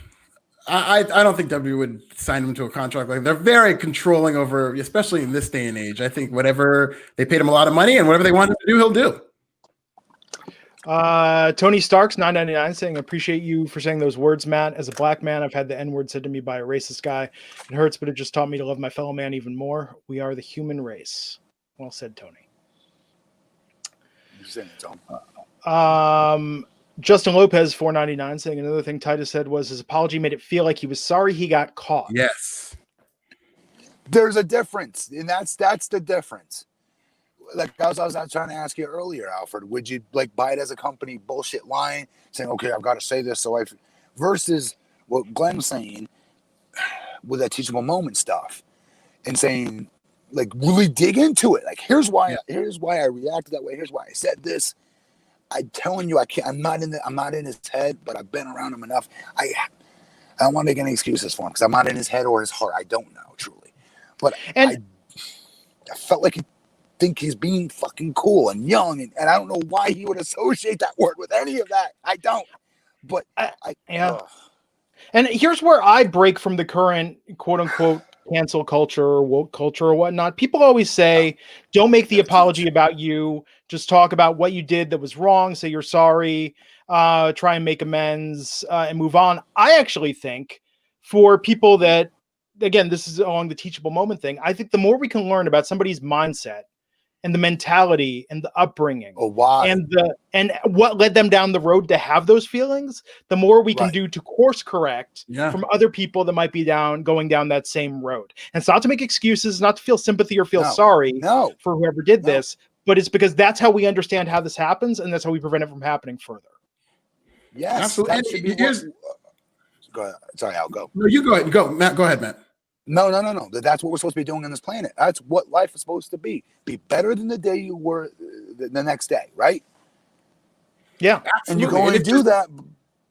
I don't think WWE would sign him to a contract like that. They're very controlling over, especially in this day and age. I think whatever they paid him a lot of money and whatever they want him to do, he'll do. Tony Starks, $9.99, saying, appreciate you for saying those words, Matt. As a black man, I've had the N-word said to me by a racist guy. It hurts, but it just taught me to love my fellow man even more. We are the human race. Well said, Tony. You're saying it, Tom. Justin Lopez, $4.99, saying another thing Titus said was his apology made it feel like he was sorry he got caught. Yes. There's a difference, and that's the difference. Like I was trying to ask you earlier, Alfred, would you like buy it as a company bullshit line, saying, okay, I've got to say this, versus what Glenn was saying with that teachable moment stuff and saying, like, really dig into it. Like, here's why I reacted that way. Here's why I said this. I'm telling you, I can't. I'm not in his head, but I've been around him enough. I don't want to make any excuses for him because I'm not in his head or his heart. I don't know truly, but I felt like he think he's being fucking cool and young, and I don't know why he would associate that word with any of that. I don't. But yeah. And here's where I break from the current quote unquote cancel culture or woke culture or whatnot. People always say, don't make the apology about you. Just talk about what you did that was wrong. Say you're sorry. Try and make amends and move on. I actually think for people that, again, this is along the teachable moment thing. I think the more we can learn about somebody's mindset and the mentality and the upbringing and what led them down the road to have those feelings, the more we can do to course correct from other people that might be going down that same road. And it's not to make excuses, not to feel sympathy or feel sorry for whoever did this, but it's because that's how we understand how this happens, and that's how we prevent it from happening further. Yes, absolutely. Go ahead. Sorry, I'll go. No, you go ahead. Go, Matt. Go ahead, Matt. No. That's what we're supposed to be doing on this planet. That's what life is supposed to be. Be better than the day you were the next day, right? Yeah. Absolutely. And you can only do that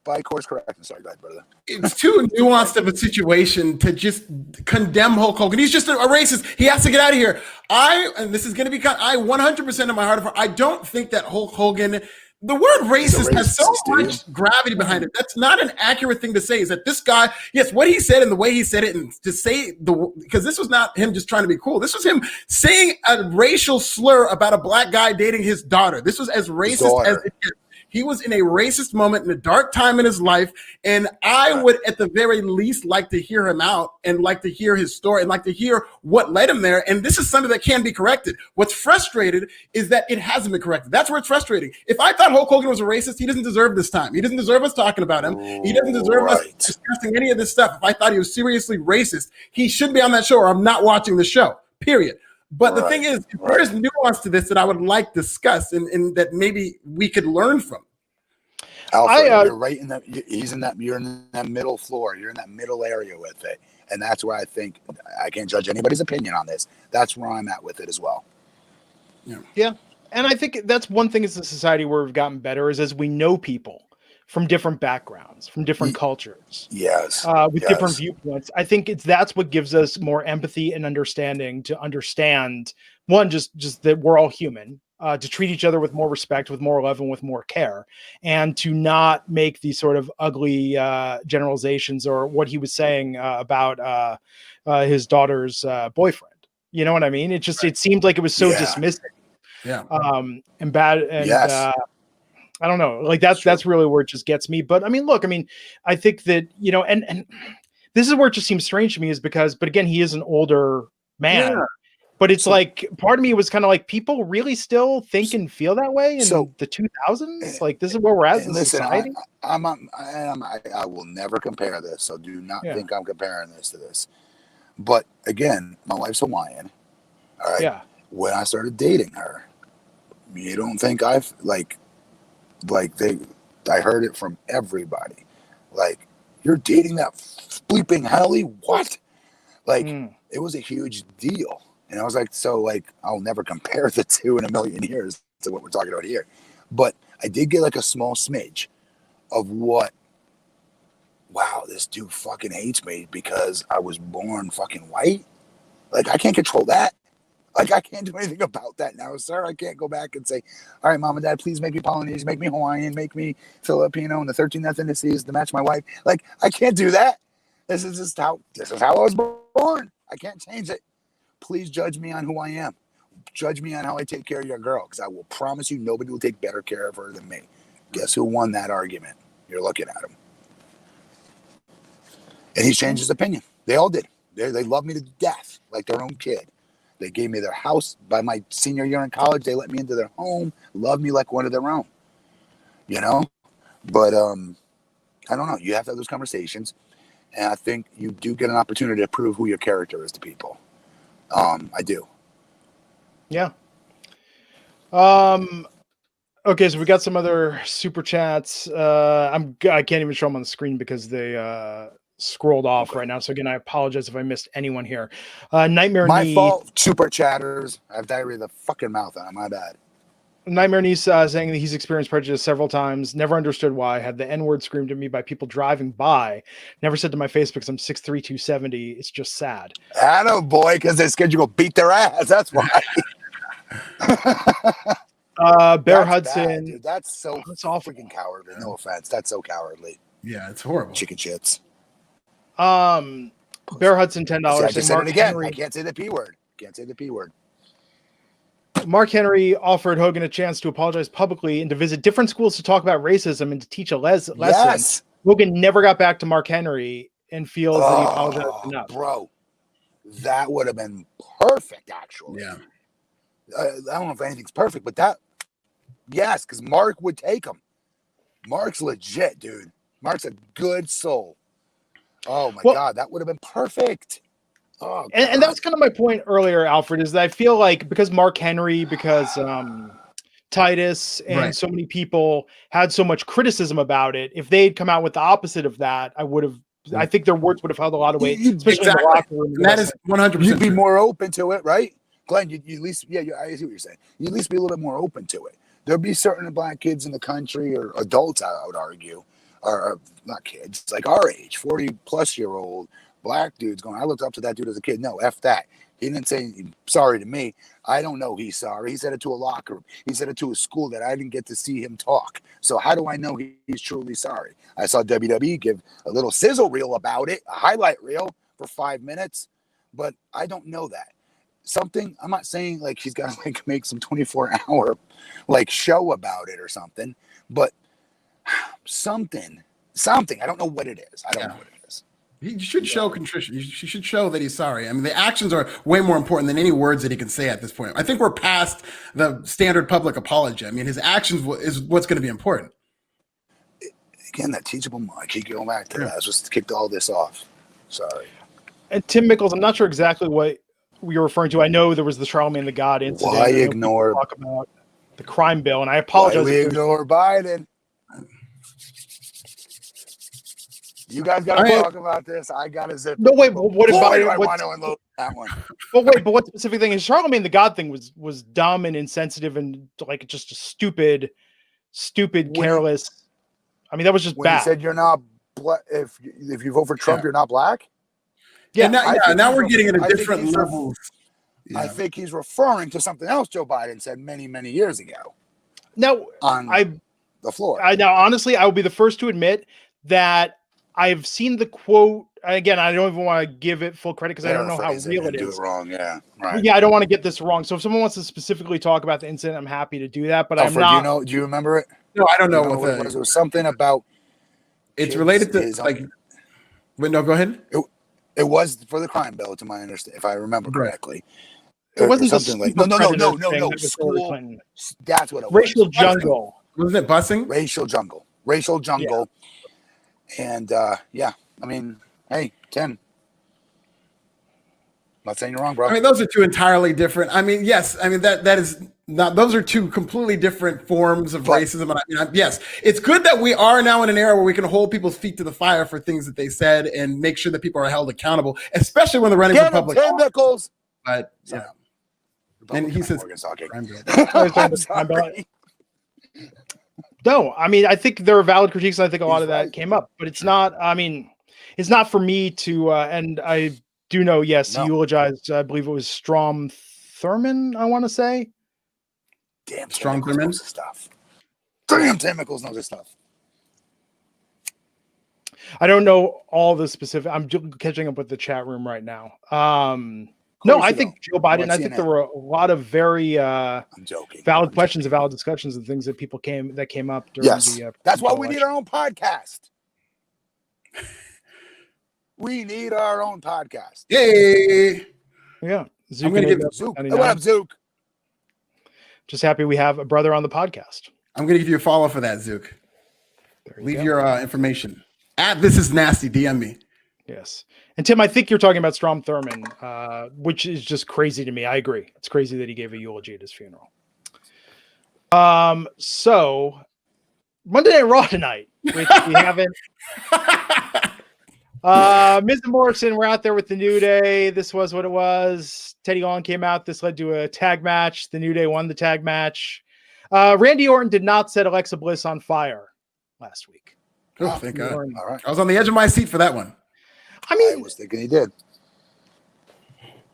by course correction. Sorry, go ahead, brother. It's too nuanced of a situation to just condemn Hulk Hogan. He's just a racist. He has to get out of here. And this is going to be, I 100% of my heart, I don't think that Hulk Hogan, the word racist has so much gravity behind it. That's not an accurate thing to say. Is that this guy, yes, what he said and the way he said it, and to say because this was not him just trying to be cool. This was him saying a racial slur about a black guy dating his daughter. This was as racist as it gets. He was in a racist moment in a dark time in his life, and I would at the very least like to hear him out and like to hear his story and like to hear what led him there. And this is something that can be corrected. What's frustrated is that it hasn't been corrected. That's where it's frustrating. If I thought Hulk Hogan was a racist, he doesn't deserve this time. He doesn't deserve us talking about him. He doesn't deserve us discussing any of this stuff. If I thought he was seriously racist, he shouldn't be on that show, or I'm not watching the show, period. But the thing is, there's nuance to this that I would like to discuss and that maybe we could learn from. Alfred, you're right in that. You're in that middle floor. You're in that middle area with it. And that's where I think I can't judge anybody's opinion on this. That's where I'm at with it as well. Yeah. And I think that's one thing as a society where we've gotten better is as we know people from different backgrounds, from different cultures. Yes. With different viewpoints. I think that's what gives us more empathy and understanding to understand one, just that we're all human, to treat each other with more respect, with more love, and with more care, and to not make these sort of ugly generalizations or what he was saying about his daughter's boyfriend. You know what I mean? It just it seemed like it was so dismissive. Yeah. And bad. And I don't know, like that's really where it just gets me. But I mean, look, I think that, you know, and this is where it just seems strange to me is because, but again, he is an older man, but it's like, part of me was kind of like, people really still think and feel that way in the 2000s. Like, this is where we're at in society. I will never compare this. So do not think I'm comparing this to this. But again, my wife's Hawaiian. All right. Yeah. When I started dating her, you don't think I've I heard it from everybody. Like, you're dating that bleeping Helly? What? Like, it was a huge deal. And I was like, so like, I'll never compare the two in a million years to what we're talking about here. But I did get like a small smidge of what, wow, this dude fucking hates me because I was born fucking white. Like, I can't control that. Like, I can't do anything about that now, sir. I can't go back and say, all right, mom and dad, please make me Polynesian, make me Hawaiian, make me Filipino, and the 13 ethnicities to match my wife. Like, I can't do that. This is how I was born. I can't change it. Please judge me on who I am. Judge me on how I take care of your girl, because I will promise you nobody will take better care of her than me. Guess who won that argument? You're looking at him. And he's changed his opinion. They all did. They love me to death, like their own kid. They gave me their house by my senior year in college. They let me into their home, love me like one of their own, you know? But I don't know. You have to have those conversations. And I think you do get an opportunity to prove who your character is to people. I do. Yeah. Okay, so we got some other super chats. I can't even show them on the screen because they scrolled off right now. So again, I apologize if I missed anyone here. Nightmare My Knee. fault. Super chatters. I have diarrhea of the fucking mouth on. My bad. Nightmare Knee saying that he's experienced prejudice several times. Never understood why. Had the N-word screamed at me by people driving by. Never said to my face because I'm 6'3", 270. It's just sad. Attaboy, because they're scared you go beat their ass. That's why. Bear That's Hudson. Bad, dude. That's so awful. Freaking cowardly. No offense. That's so cowardly. Yeah, it's horrible. Chicken shits. Bear Hudson, $10. See, I just said it again. Henry, I can't say the P word. Can't say the P word. Mark Henry offered Hogan a chance to apologize publicly and to visit different schools to talk about racism and to teach a lesson. Yes. Hogan never got back to Mark Henry and feels that he apologized enough. Bro, that would have been perfect, actually. Yeah. I don't know if anything's perfect, but that, yes, because Mark would take him. Mark's legit, dude. Mark's a good soul. Oh, my God. That would have been perfect. Oh, and that was kind of my point earlier, Alfred, is that I feel like because Mark Henry, because Titus and so many people had so much criticism about it, if they'd come out with the opposite of that, I think their words would have held a lot of weight, especially in the locker room. And that is 100%. You'd be more open to it, right? Glenn, you at least, I see what you're saying. You at least be a little bit more open to it. There'll be certain black kids in the country, or adults, I would argue, or not kids, like our age, 40-plus-year-old black dudes going, I looked up to that dude as a kid. No, F that. He didn't say sorry to me. I don't know he's sorry. He said it to a locker room. He said it to a school that I didn't get to see him talk. So how do I know he's truly sorry? I saw WWE give a little sizzle reel about it, a highlight reel for 5 minutes, but I don't know that. I'm not saying like he's got to like make some 24-hour like show about it or something, but something. I don't know what it is. I don't know what it is. He should show contrition. He should show that he's sorry. I mean, the actions are way more important than any words that he can say at this point. I think we're past the standard public apology. I mean, his actions is what's going to be important. Again, that teachable mind. I keep going back to that. I just kicked all this off. Sorry. And Tim Mickles, I'm not sure exactly what you're referring to. I know there was the Charlemagne the God incident. Why ignore talk about the crime bill? And I apologize. Why we ignore Biden? You guys got to talk about this. I got to zip. No, wait. What about I want to unload that one? But wait, but what specific thing is Charlemagne the God thing was dumb and insensitive and like just a stupid, careless. I mean, that was just when bad. He said you're not if you vote for Trump, you're not black. Yeah, now we're getting into different levels. I think he's referring to something else Joe Biden said many years ago. Now, on the floor. Now, honestly, I will be the first to admit that I've seen the quote. Again, I don't even want to give it full credit because I don't know how real it is. Do it wrong, yeah, right. Yeah, I don't want to get this wrong. So if someone wants to specifically talk about the incident, I'm happy to do that. But I'm not. Do you remember it? No, I don't know what it was. It was something about. It's related to like. Wait, no, go ahead. It was for the crime bill, to my understanding, if I remember correctly. It wasn't something like no. School. That's what it was. Racial jungle. Wasn't it busing? Racial jungle. Yeah. And yeah, I mean, hey, Tim. Not saying you're wrong, bro. I mean, those are two entirely different. I mean, yes. I mean that is not. Those are two completely different forms of racism. And yes, it's good that we are now in an era where we can hold people's feet to the fire for things that they said and make sure that people are held accountable, especially when they're running for public office. Nichols. But yeah, and he says, No, I mean, I think there are valid critiques. And I think a lot of that came up, but it's not. I mean, it's not for me to. And I do know. Yes, he eulogized. I believe it was Strom Thurmond. I want to say. Damn, Strom Thurmond knows his stuff. Damn, Tim Nichols knows his stuff. I don't know all the specific. I'm catching up with the chat room right now. No, I think Joe Biden. I think there were a lot of very valid questions and valid discussions and things that people came up during the. That's why we need our own podcast. We need our own podcast. Yay! Yeah, I'm going to give Zook. Hey, what up, Zook? Just happy we have a brother on the podcast. I'm going to give you a follow for that, Zook. Leave your information. This is nasty. DM me. Yes. And Tim, I think you're talking about Strom Thurmond, which is just crazy to me. I agree. It's crazy that he gave a eulogy at his funeral. So Monday Night Raw tonight, which we haven't. Miz and Morrison were out there with the New Day. This was what it was. Teddy Long came out. This led to a tag match. The New Day won the tag match. Randy Orton did not set Alexa Bliss on fire last week. Oh, thank God. All right. I was on the edge of my seat for that one. I mean, I was thinking he did.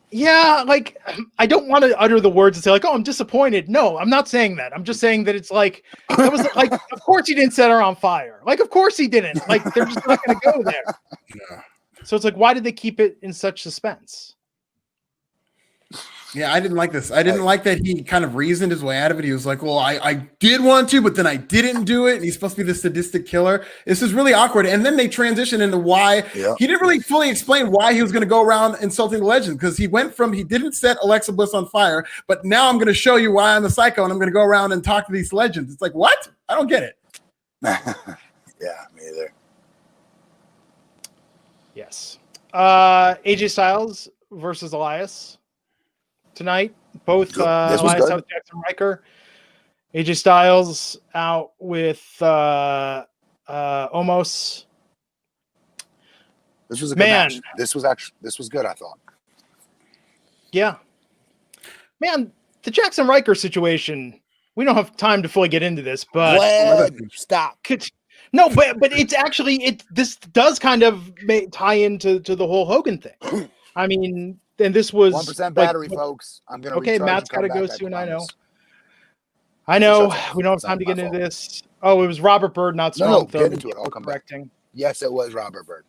Yeah, like I don't want to utter the words and say like, "Oh, I'm disappointed." No, I'm not saying that. I'm just saying that it's like that was like, of course he didn't set her on fire. Like, of course he didn't. Like, they're just not going to go there. Yeah. So it's like, why did they keep it in such suspense? Yeah, I didn't like this. I didn't like that he kind of reasoned his way out of it. He was like, well, I did want to, but then I didn't do it. And he's supposed to be the sadistic killer. This is really awkward. And then they transition into why he didn't really fully explain why he was going to go around insulting the legend, because he went from he didn't set Alexa Bliss on fire, but now I'm going to show you why I'm the psycho and I'm going to go around and talk to these legends. It's like, what? I don't get it. Yeah, me either. Yes. AJ Styles versus Elias tonight. Both Elias out with Jackson Riker. AJ Styles out with Omos. This was a good match. This was good, I thought. Yeah. Man, the Jackson Riker situation, we don't have time to fully get into this, but stop. No, but it's actually this does kind of tie into the whole Hogan thing. I mean, and this was 1% battery, folks. I'm gonna Matt's got to go soon. I know. We don't have time to get into this. Oh, it was Robert Byrd, not Strom. No, get into it. I'll come back. Yes, it was Robert Byrd.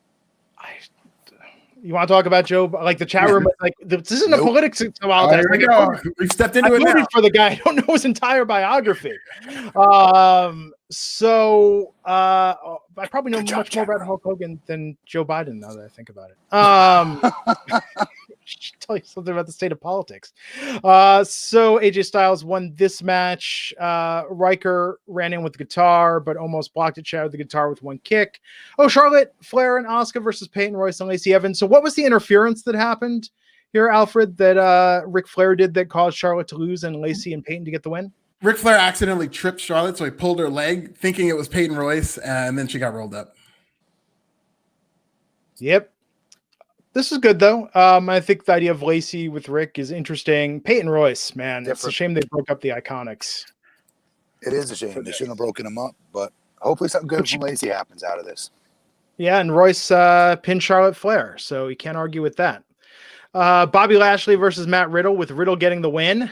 You want to talk about Joe? Like the chat room, like this isn't a politics out We've stepped into it now. I voted for the guy. I don't know his entire biography. So I probably know much more about Hulk Hogan than Joe Biden now that I think about it. Should tell you something about the state of politics. So AJ Styles won this match. Riker ran in with the guitar, but almost blocked it. Shattered the guitar with one kick. Oh, Charlotte Flair and Asuka versus Peyton Royce and Lacey Evans. So what was the interference that happened here, Alfred, that Ric Flair did that caused Charlotte to lose and Lacey and Peyton to get the win? Ric Flair accidentally tripped Charlotte, so he pulled her leg, thinking it was Peyton Royce, and then she got rolled up. Yep. This is good though. I think the idea of Lacey with Rick is interesting. Peyton Royce, man, it's a shame they broke up the Iconics. It is a shame. They shouldn't have broken them up, but hopefully something good from Lacey happens out of this. Yeah, and Royce pinned Charlotte Flair, so you can't argue with that. Bobby Lashley versus Matt Riddle, with Riddle getting the win.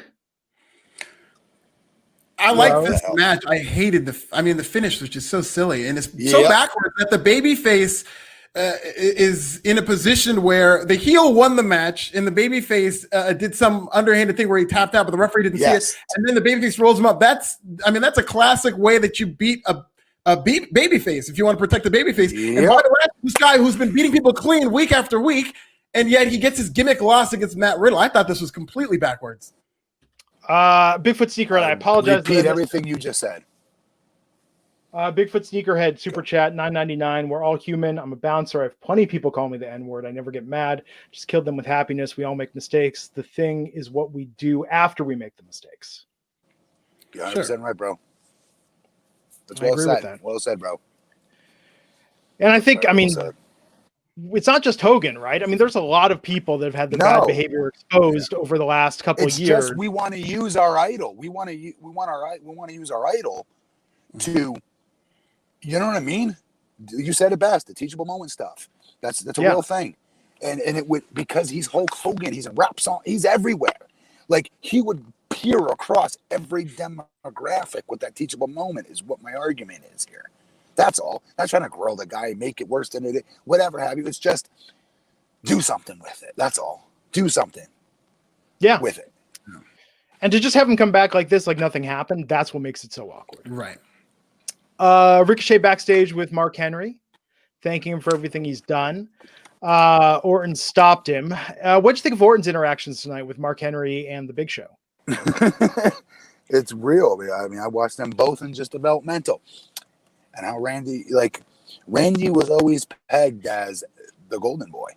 I like this match. I hated the finish was just so silly, and it's so backwards that the babyface is in a position where the heel won the match, and the babyface did some underhanded thing where he tapped out, but the referee didn't see it, and then the babyface rolls him up. That's a classic way that you beat a babyface if you want to protect the babyface. And by the way, this guy who's been beating people clean week after week, and yet he gets his gimmick loss against Matt Riddle. I thought this was completely backwards. Bigfoot Sneakerhead, I apologize. Repeat everything you just said. Bigfoot Sneakerhead, super chat, $9.99. We're all human. I'm a bouncer. I have plenty of people call me the N-word. I never get mad. Just killed them with happiness. We all make mistakes. The thing is what we do after we make the mistakes. You're 100% right, bro. That's well said. That. Well said, bro. And I think, it's not just Hogan, right? I mean, there's a lot of people that have had the bad behavior exposed over the last couple of years. Just we want to use our idol. We want to use our idol to, you know what I mean? You said it best. The teachable moment stuff. That's a real thing. And it would, because he's Hulk Hogan. He's in rap song. He's everywhere. Like, he would peer across every demographic with that teachable moment. Is what my argument is here. That's all. Not trying to grill the guy, make it worse than it is, whatever have you. It's just do something with it. That's all. Do something. With it. And to just have him come back like this, like nothing happened, that's what makes it so awkward. Right. Ricochet backstage with Mark Henry, thanking him for everything he's done. Orton stopped him. What'd you think of Orton's interactions tonight with Mark Henry and the Big Show? It's real. I mean, I watched them both in just developmental. And how Randy was always pegged as the golden boy.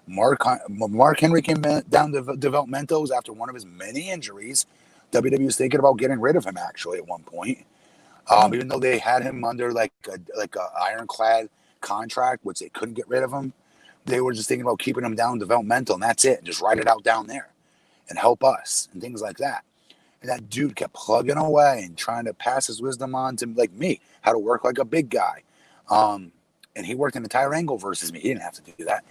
Mark Henry came down to developmentals after one of his many injuries. WWE was thinking about getting rid of him actually at one point, even though they had him under like a ironclad contract, which they couldn't get rid of him. They were just thinking about keeping him down developmental, and that's it. And just write it out down there and help us and things like that. And that dude kept plugging away and trying to pass his wisdom on to like me, how to work like a big guy. And he worked in the entire angle versus me. He didn't have to do that.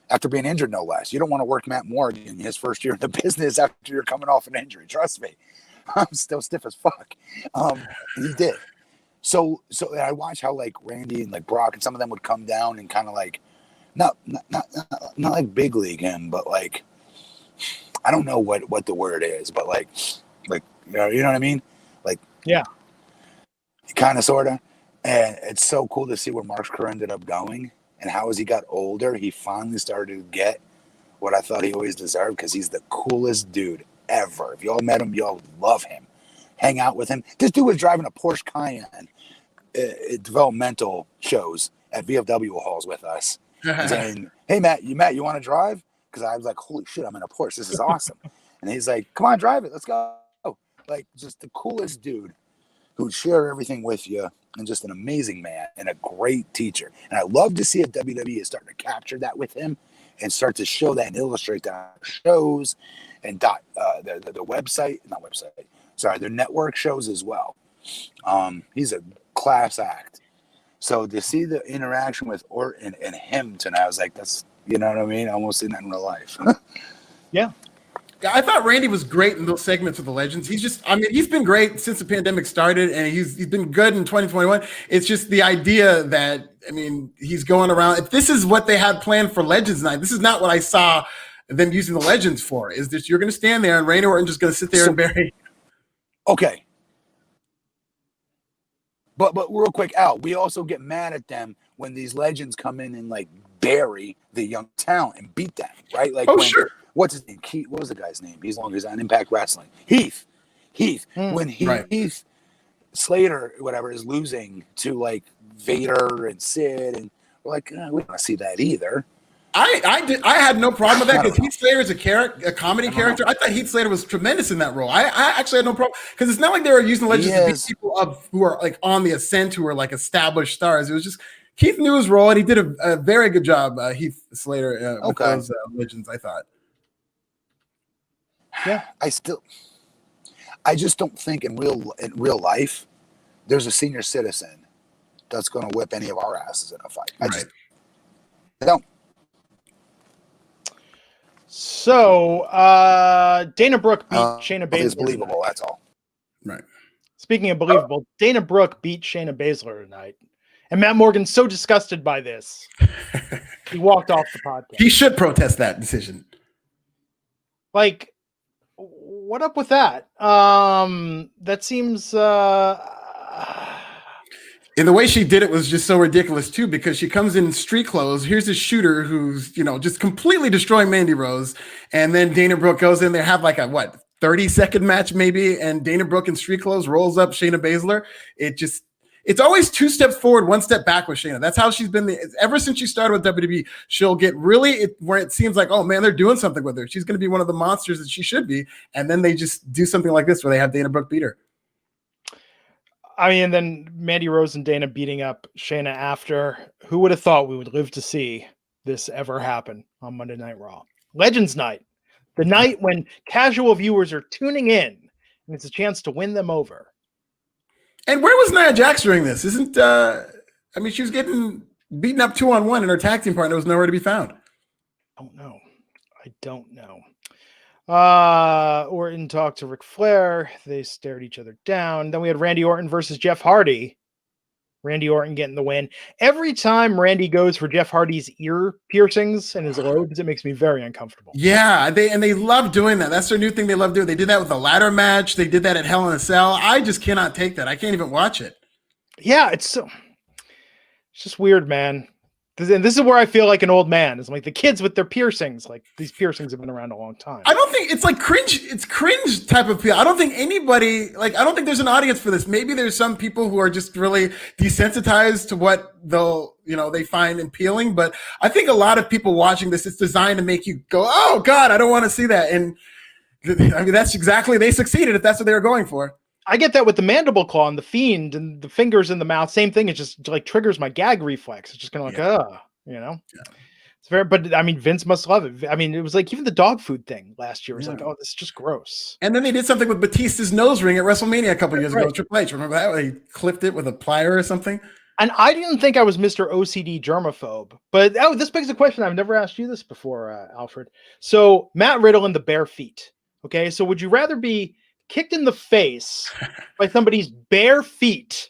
After being injured, no less. You don't want to work Matt Morgan in his first year in the business after you're coming off an injury. Trust me. I'm still stiff as fuck. And he did. So I watched how like Randy and like Brock and some of them would come down and kind of like, not like big league him, but like, I don't know what the word is, but like you know what I mean? Like, kind of, sort of. And it's so cool to see where Mark's career ended up going and how as he got older, he finally started to get what I thought he always deserved, because he's the coolest dude ever. If y'all met him, y'all love him. Hang out with him. This dude was driving a Porsche Cayenne at developmental shows at VFW halls with us, saying, "Hey, Matt, you want to drive?" Because I was like, "Holy shit, I'm in a Porsche. This is awesome." And he's like, "Come on, drive it. Let's go." Like, just the coolest dude who'd share everything with you, and just an amazing man and a great teacher. And I love to see if WWE is starting to capture that with him and start to show that and illustrate that on shows and the website, not website, sorry, their network shows as well. He's a class act. So to see the interaction with Orton and him tonight, I was like, that's, you know what I mean? I almost seen that in real life. Yeah. Yeah, I thought Randy was great in those segments with the Legends. He's been great since the pandemic started, and he's been good in 2021. It's just the idea that, I mean, he's going around. If this is what they had planned for Legends night, this is not what I saw them using the Legends for. Is that you're going to stand there and Randy Orton just going to sit there and bury. Okay. But real quick, Al, we also get mad at them when these legends come in and like bury the young talent and beat them, right? Like, sure. What's his name? Keith, what was the guy's name? He's on Impact Wrestling. Heath. When Heath Slater, whatever, is losing to like Vader and Sid, and we're like, we don't want to see that either. I had no problem with that because Heath Slater is a comedy character. I thought Heath Slater was tremendous in that role. I actually had no problem because it's not like they were using legends to beat people up who are like on the ascent, who are like established stars. It was just Keith knew his role, and he did a very good job, Heath Slater, with Okay. those legends, I thought. Yeah, I just don't think in real life there's a senior citizen that's going to whip any of our asses in a fight. I don't. So Dana Brooke beat Shayna Baszler. It's believable. That's all. Right. Speaking of believable, Dana Brooke beat Shayna Baszler tonight. And Matt Morgan's so disgusted by this, he walked off the podcast. He should protest that decision. Like, what up with that? That seems And the way she did it was just so ridiculous too, because she comes in street clothes. Here's this shooter who's, just completely destroying Mandy Rose. And then Dana Brooke goes in there, have like a 30-second match maybe. And Dana Brooke in street clothes rolls up Shayna Baszler. It's always 2 steps forward, 1 step back with Shayna. That's how she's been ever since she started with WWE. She'll get where it seems like, oh man, they're doing something with her. She's going to be one of the monsters that she should be. And then they just do something like this where they have Dana Brooke beat her. I mean, and then Mandy Rose and Dana beating up Shayna after. Who would have thought we would live to see this ever happen on Monday Night Raw? Legends Night, the night when casual viewers are tuning in, and it's a chance to win them over. And where was Nia Jax during this? She was getting beaten up 2-on-1, and her tag team partner was nowhere to be found. I don't know. Orton talked to Ric Flair. They stared each other down. Then we had Randy Orton versus Jeff Hardy. Randy Orton getting the win. Every time Randy goes for Jeff Hardy's ear piercings and his lobes, it makes me very uncomfortable. Yeah, they love doing that. That's their new thing they love doing. They did that with the ladder match. They did that at Hell in a Cell. I just cannot take that. I can't even watch it. Yeah, it's just weird, man. And this is where I feel like an old man. It's like the kids with their piercings. Like these piercings have been around a long time. I don't think it's like cringe. It's cringe type of people. I don't think anybody I don't think there's an audience for this. Maybe there's some people who are just really desensitized to what they find appealing. But I think a lot of people watching this, it's designed to make you go, oh God, I don't want to see that. And I mean, they succeeded if that's what they were going for. I get that with the mandible claw and the Fiend and the fingers in the mouth. Same thing. It just like triggers my gag reflex. It's just kind of like, Yeah. It's very, but I mean, Vince must love it. I mean, it was like even the dog food thing last year was like, oh, this is just gross. And then they did something with Batista's nose ring at WrestleMania a couple years ago. Triple H, remember that? They clipped it with a plier or something. And I didn't think I was Mr. OCD germaphobe, but this begs a question. I've never asked you this before, Alfred. So Matt Riddle and the bare feet. Okay. So would you rather be kicked in the face by somebody's bare feet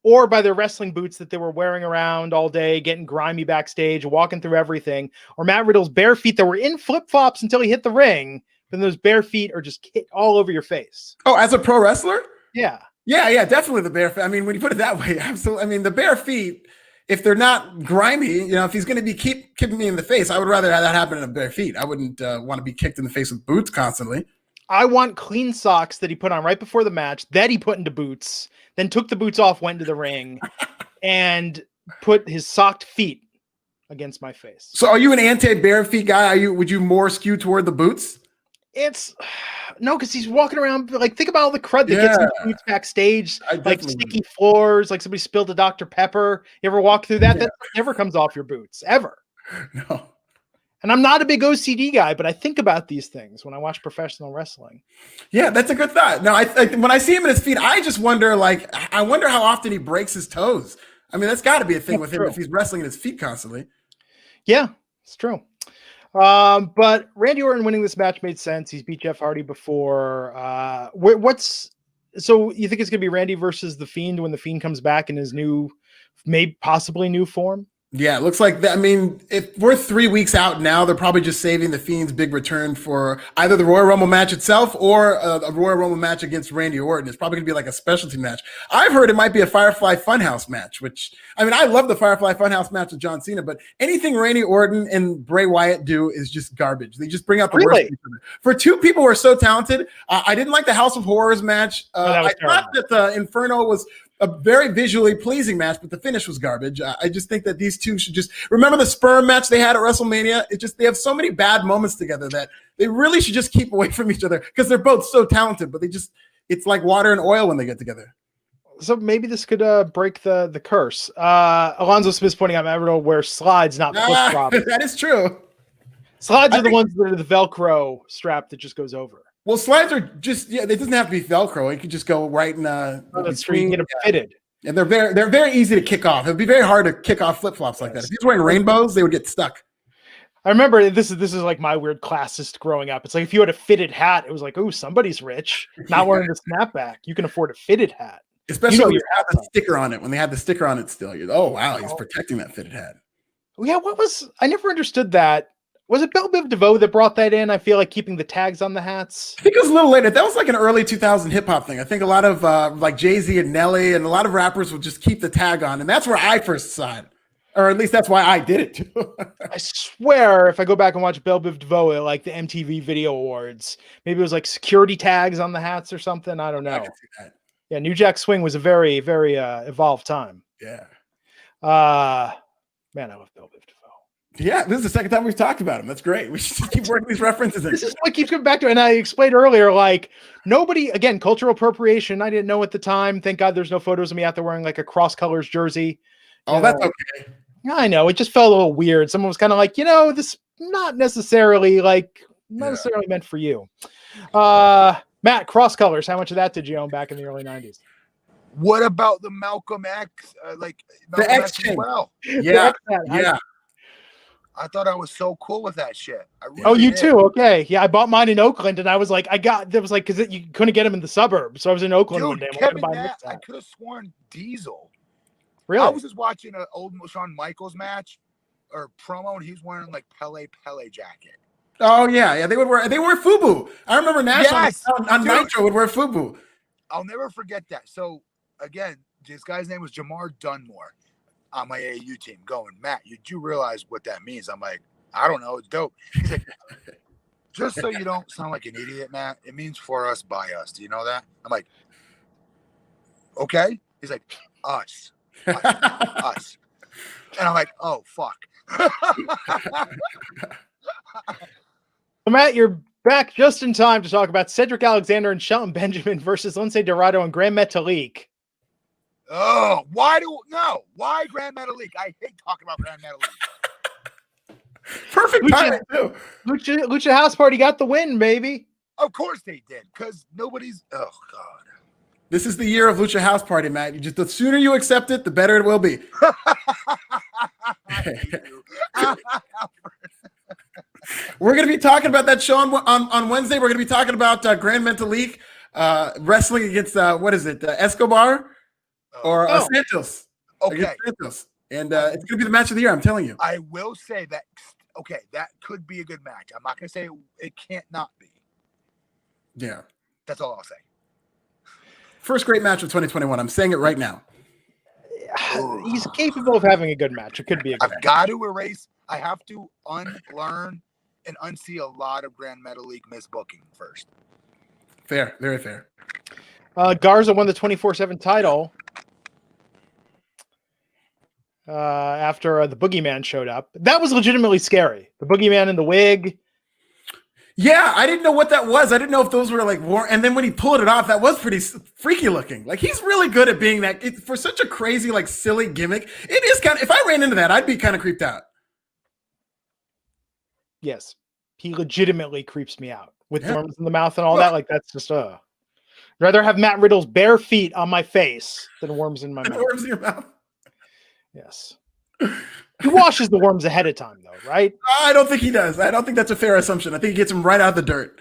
or by their wrestling boots that they were wearing around all day, getting grimy backstage, walking through everything, or Matt Riddle's bare feet that were in flip-flops until he hit the ring, then those bare feet are just hit all over your face? Oh, as a pro wrestler? Yeah. Yeah, definitely the bare feet. I mean, when you put it that way, absolutely. I mean, the bare feet, if they're not grimy, if he's going to be keep kicking me in the face, I would rather have that happen in the bare feet. I wouldn't want to be kicked in the face with boots constantly. I want clean socks that he put on right before the match, that he put into boots, then took the boots off, went to the ring, and put his socked feet against my face. So are you an anti-bare feet guy? Would you more skew toward the boots? No, because he's walking around, like, think about all the crud that gets in boots backstage, like sticky floors, like somebody spilled a Dr. Pepper. You ever walk through that? Yeah. That never comes off your boots, ever. No. And I'm not a big OCD guy, but I think about these things when I watch professional wrestling. Yeah, that's a good thought. No, when I see him in his feet, I just wonder, I wonder how often he breaks his toes. I mean, that's got to be a thing with him if he's wrestling in his feet constantly. Yeah, it's true. But Randy Orton winning this match made sense. He's beat Jeff Hardy before. So you think it's going to be Randy versus The Fiend when The Fiend comes back in his possibly new form? Yeah, it looks like that. I mean, if we're 3 weeks out now, they're probably just saving The Fiend's big return for either the Royal Rumble match itself or a Royal Rumble match against Randy Orton. It's probably going to be like a specialty match. I've heard it might be a Firefly Funhouse match, which, I mean, I love the Firefly Funhouse match with John Cena, but anything Randy Orton and Bray Wyatt do is just garbage. They just bring out the worst of each other. For two people who are so talented, I didn't like the House of Horrors match. I thought that the Inferno was a very visually pleasing match, but the finish was garbage. I just think that these two should just remember the sperm match they had at WrestleMania. They have so many bad moments together that they really should just keep away from each other because they're both so talented, but it's like water and oil when they get together. So maybe this could break the curse. Alonzo Smith's pointing out Matt Riddle wears slides, not flip flops. That is true. Slides are the ones that are the Velcro strap that just goes over. Well, slides are just it doesn't have to be Velcro. It could just go right in. That's true. You can get them fitted. And they're very easy to kick off. It'd be very hard to kick off flip flops like that. If he's wearing rainbows, they would get stuck. I remember this is like my weird classist growing up. It's like if you had a fitted hat, it was like, oh, somebody's rich. Not wearing the snapback. You can afford a fitted hat. Especially when you have the sticker on it. When they had the sticker on it still. Oh, wow, he's protecting that fitted hat. Yeah, I never understood that. Was it Belle Biv DeVoe that brought that in? I feel like keeping the tags on the hats. I think it was a little later. That was like an early 2000 hip hop thing. I think a lot of like Jay-Z and Nelly and a lot of rappers would just keep the tag on. And that's where I first saw it. Or at least that's why I did it too. I swear, if I go back and watch Belle Biv DeVoe at like the MTV Video Awards, maybe it was like security tags on the hats or something. I don't know. I can see that. Yeah, New Jack Swing was a very, very evolved time. Yeah. Man, I love Belle Biv DeVoe. Yeah, this is the second time we've talked about him. That's great. We should just keep working these references in. This is what keeps coming back to it. And I explained earlier, like, nobody, again, cultural appropriation. I didn't know at the time. Thank God there's no photos of me out there wearing like a cross colors jersey. Oh, that's okay. I know. It just felt a little weird. Someone was kind of like, this not necessarily meant for you. Matt, cross colors. How much of that did you own back in the early 90s? What about the Malcolm X? The X chain. Well, yeah. I thought I was so cool with that shit. You too? Okay. Yeah, I bought mine in Oakland, and I was like, because you couldn't get them in the suburbs. So I was in Oakland one day. I could have sworn Diesel. Really? I was just watching an old Shawn Michaels match or promo, and he was wearing like Pele jacket. Oh yeah. They wear FUBU. I remember Nash on Nitro would wear FUBU. I'll never forget that. So again, this guy's name was Jamar Dunmore on my AAU team. Going, Matt, you do realize what that means? I'm like, I don't know. It's dope. He's like, just so you don't sound like an idiot, Matt. It means for us, by us. Do you know that? I'm like, okay. He's like, us. Us. And I'm like, oh fuck. So Matt, you're back just in time to talk about Cedric Alexander and Shelton Benjamin versus Lindsay Dorado and Grand Metalik. Oh, why Grand Metalik? I hate talking about Grand Metalik. Perfect timing too. Lucha House Party got the win, baby. Of course they did, because nobody's. Oh God. This is the year of Lucha House Party, Matt. The sooner you accept it, the better it will be. We're going to be talking about that show on Wednesday. We're going to be talking about Grand Metalik wrestling against, Escobar or Santos. Okay. Santos. And it's going to be the match of the year, I'm telling you. I will say that, that could be a good match. I'm not going to say it can't not be. Yeah. That's all I'll say. First great match of 2021. I'm saying it right now. He's capable of having a good match. It could be a good match. Got to erase. I have to unlearn and unsee a lot of Grand Metalik misbooking first. Fair. Very fair. Garza won the 24/7 title after the Boogeyman showed up. That was legitimately scary. The Boogeyman in the wig. Yeah, I didn't know what that was. I didn't know if those were like war. And then when he pulled it off, that was pretty freaky looking. Like, he's really good at being that. For such a crazy, like, silly gimmick, it is kind of. If I ran into that, I'd be kind of creeped out. Yes, he legitimately creeps me out with worms in the mouth and all that. Like, that's just I'd rather have Matt Riddle's bare feet on my face than worms in my mouth. Worms in your mouth. Yes. He washes the worms ahead of time, though, right? I don't think he does. I don't think that's a fair assumption. I think he gets them right out of the dirt.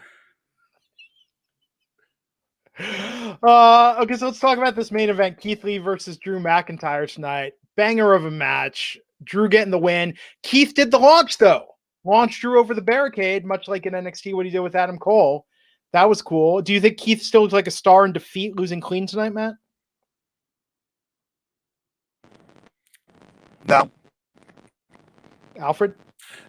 Okay, so let's talk about this main event. Keith Lee versus Drew McIntyre tonight. Banger of a match. Drew getting the win. Keith did the launch, though. Launched Drew over the barricade, much like in NXT what he did with Adam Cole. That was cool. Do you think Keith still looks like a star in defeat, losing clean tonight, Matt? No. Alfred?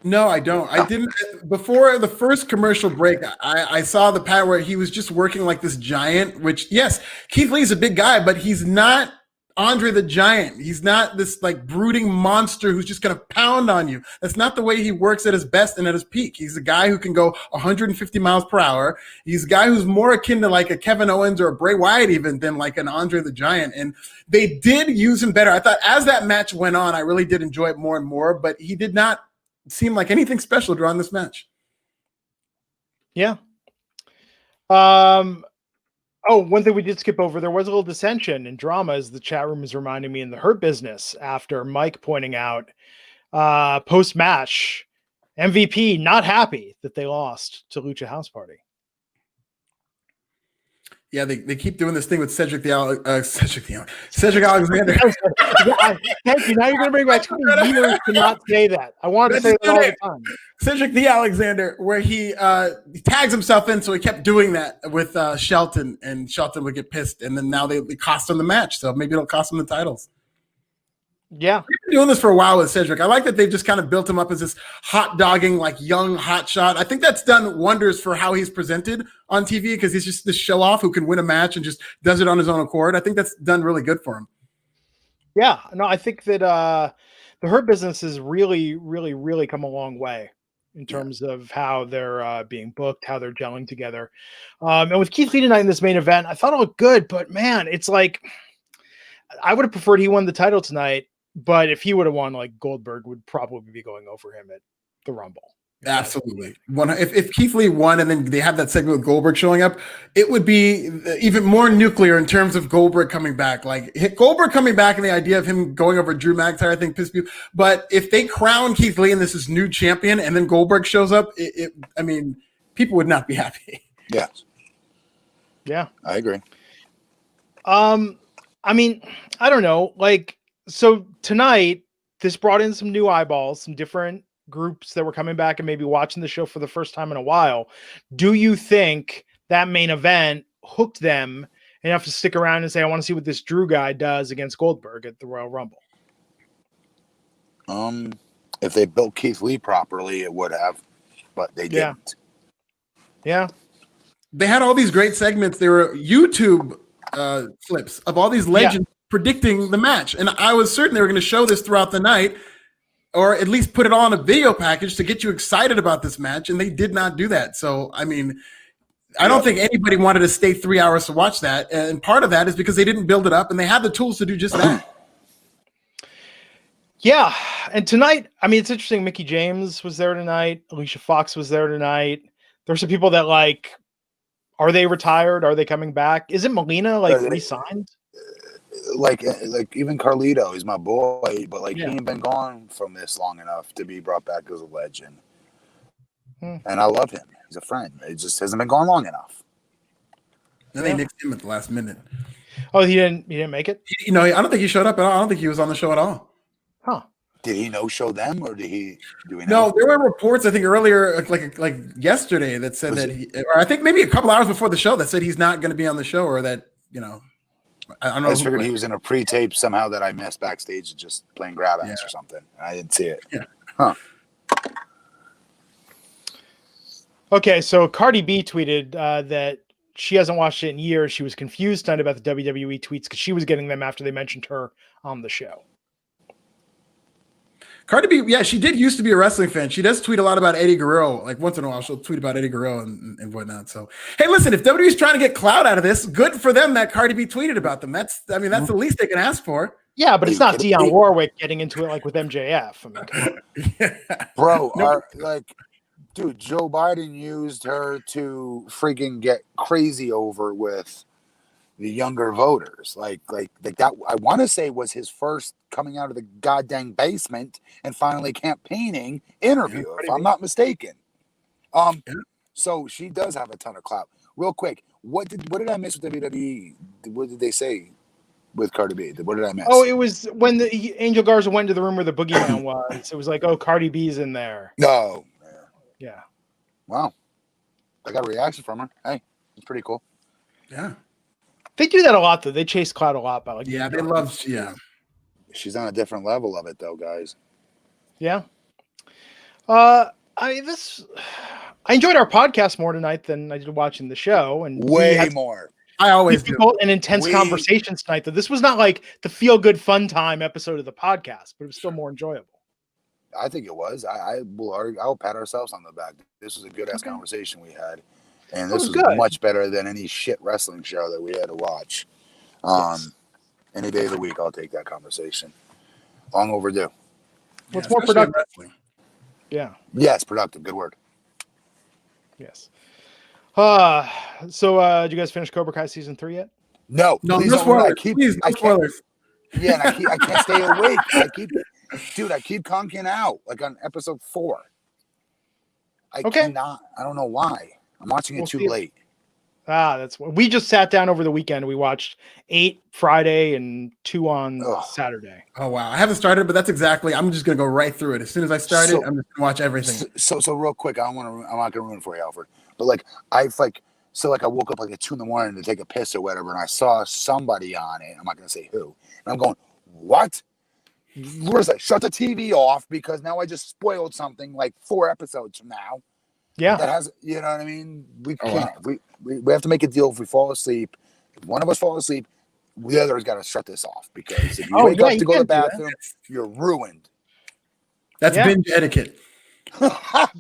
No, I don't. I didn't. Before the first commercial break, I saw the part where he was just working like this giant, which, yes, Keith Lee's a big guy, but he's not. Andre the Giant. He's not this like brooding monster who's just going to pound on you. That's not the way he works at his best and at his peak. He's a guy who can go 150 miles per hour. He's a guy who's more akin to like a Kevin Owens or a Bray Wyatt even than like an Andre the Giant. And they did use him better. I thought as that match went on, I really did enjoy it more and more, but he did not seem like anything special during this match. Yeah. Oh, one thing we did skip over, there was a little dissension and drama, as the chat room is reminding me, in the Hurt Business after Mike pointing out post-match, MVP not happy that they lost to Lucha House Party. Yeah, they keep doing this thing with Cedric Alexander. Thank you. Now you're going to bring back 2 years to not say that. I wanted to say that all the time. Cedric the Alexander, where he tags himself in, so he kept doing that with Shelton, and Shelton would get pissed, and then now they cost him the match, so maybe it'll cost him the titles. Yeah. We've been doing this for a while with Cedric. I like that they've just kind of built him up as this hot dogging, like young hot shot. I think that's done wonders for how he's presented on TV, because he's just this show off who can win a match and just does it on his own accord. I think that's done really good for him. Yeah. No, I think that the Hurt Business has really, really, really come a long way in terms of how they're being booked, how they're gelling together. And with Keith Lee tonight in this main event, I thought it looked good, but man, it's like, I would have preferred he won the title tonight. But if he would have won, like, Goldberg would probably be going over him at the Rumble. Absolutely. If Keith Lee won and then they have that segment with Goldberg showing up, it would be even more nuclear in terms of Goldberg coming back. Like, Goldberg coming back and the idea of him going over Drew McIntyre, I think, pissed me. But if they crown Keith Lee and this is new champion and then Goldberg shows up, I mean, people would not be happy. Yeah. Yeah. I agree. I mean, I don't know. Like, so tonight, this brought in some new eyeballs, some different groups that were coming back and maybe watching the show for the first time in a while. Do you think that main event hooked them enough to stick around and say, I want to see what this Drew guy does against Goldberg at the Royal Rumble? If they built Keith Lee properly, it would have, but they didn't. Yeah. They had all these great segments. There were YouTube clips of all these legends predicting the match. And I was certain they were going to show this throughout the night, or at least put it on a video package to get you excited about this match. And they did not do that. So, I mean, I don't think anybody wanted to stay 3 hours to watch that. And part of that is because they didn't build it up and they had the tools to do just that. Yeah. And tonight, I mean, it's interesting. Mickie James was there tonight. Alicia Fox was there tonight. There's some people that, like, are they retired? Are they coming back? Isn't Melina re-signed? Like even Carlito is my boy, but like he ain't been gone from this long enough to be brought back as a legend. And I love him. He's a friend. It just hasn't been gone long enough. And they nixed him at the last minute. Oh, he didn't make it? I don't think he showed up at all. I don't think he was on the show at all. Huh. Did he no-show them, or do we know? No, there were reports, I think, earlier, like yesterday, that said or I think maybe a couple hours before the show, that said he's not going to be on the show, or that, I don't know. I just figured he was in a pre-tape somehow that I missed backstage, just playing grab ass or something. I didn't see it. Yeah. Huh. Okay, so Cardi B tweeted that she hasn't watched it in years. She was confused tonight about the WWE tweets because she was getting them after they mentioned her on the show. Cardi B, she did used to be a wrestling fan. She does tweet a lot about Eddie Guerrero. Like once in a while, she'll tweet about Eddie Guerrero and whatnot. So, hey, listen, if WWE's trying to get clout out of this, good for them that Cardi B tweeted about them. That's the least they can ask for. Yeah, but it's not Dionne Warwick getting into it like with MJF. I mean, Bro, dude, Joe Biden used her to freaking get crazy over with the younger voters. Like that, I want to say was his first coming out of the goddamn basement and finally campaigning interview, if I'm not mistaken. So she does have a ton of clout. Real quick, what did I miss with WWE? What did they say with Cardi B? What did I miss? Oh, it was when the Angel Garza went to the room where the boogeyman was. It was like, oh, Cardi B's in there. No. Yeah. Wow. I got a reaction from her. Hey, it's pretty cool. Yeah. They do that a lot, though. They chase clout a lot by they love. She's on a different level of it, though, guys. Yeah. I enjoyed our podcast more tonight than I did watching the show, and way more. I always do. difficult and intense conversations tonight. Though this was not like the feel good fun time episode of the podcast, but it was still more enjoyable. I think it was. I'll pat ourselves on the back. This was a good ass conversation we had, and this was good. Much better than any shit wrestling show that we had to watch. Any day of the week, I'll take that conversation. Long overdue. What's more productive? Yeah. Yes, productive. Good word. Yes. So did you guys finish Cobra Kai season 3 yet? No, no spoilers. Please, no spoilers. Yeah, and I can't stay awake. I keep conking out like on episode 4. I cannot. I don't know why. I'm watching it too late. That's what we just sat down over the weekend. We watched 8 Friday and 2 on Saturday. Oh wow, I haven't started, but that's exactly. I'm just gonna go right through it as soon as I start it. I'm just gonna watch everything. So real quick, I'm not gonna ruin it for you, Alfred. But I woke up like at 2 a.m. to take a piss or whatever, and I saw somebody on it. I'm not gonna say who, and I'm going, what? Larissa, shut the TV off because now I just spoiled something like 4 episodes from now. Yeah, that has, you know what I mean. We can't. We have to make a deal. If we fall asleep, if one of us falls asleep, the other's got to shut this off because if you wake up to go to the bathroom, you're ruined. That's binge etiquette.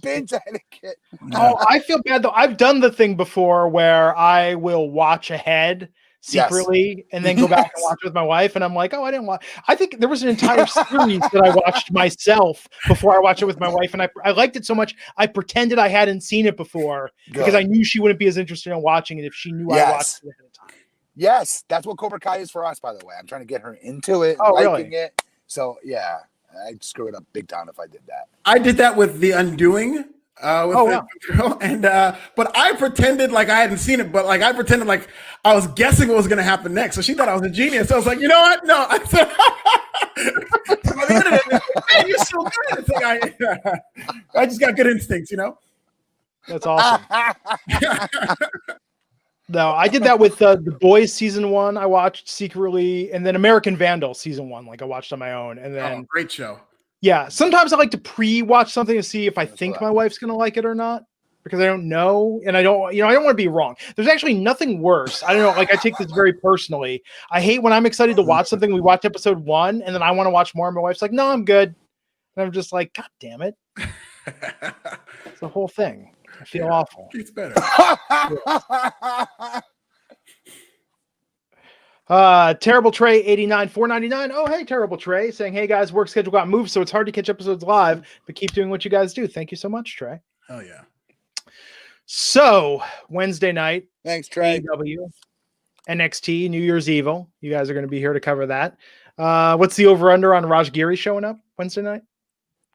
Binge etiquette. Oh, I feel bad though. I've done the thing before where I will watch ahead secretly and then go back and watch with my wife, and I'm like, I didn't watch. I think there was an entire series that I watched myself before I watched it with my wife, and I liked it so much I pretended I hadn't seen it before because I knew she wouldn't be as interested in watching it if she knew I watched it ahead of time. Yes, that's what Cobra Kai is for us, by the way. I'm trying to get her into it, liking it. So yeah, I'd screw it up big time if I did that. I did that with The Undoing. Girl, and but I pretended like I hadn't seen it, but I pretended like I was guessing what was going to happen next. So she thought I was a genius. So I was like, you know what? No, I said, man, you're so good. It's like I just got good instincts, you know. That's awesome. No, I did that with The Boys season 1. I watched secretly, and then American Vandal season 1. I watched on my own, and then great show. Yeah, sometimes I like to pre-watch something to see if I think my wife's gonna like it or not, because I don't know, and I don't want to be wrong. There's actually nothing worse. I don't know, I take this very personally. I hate when I'm excited to watch something. We watch episode 1, and then I want to watch more, and my wife's like, "No, I'm good," and I'm just like, "God damn it!" It's the whole thing. I feel awful. It's better. Terrible Trey 89 499. Oh, hey, Terrible Trey, saying, hey guys, work schedule got moved, so it's hard to catch episodes live, but keep doing what you guys do. Thank you so much, Trey. Oh yeah. So Wednesday night, thanks, Trey. AEW, NXT, New Year's Evil. You guys are going to be here to cover that. What's the over under on Raj Giri showing up Wednesday night?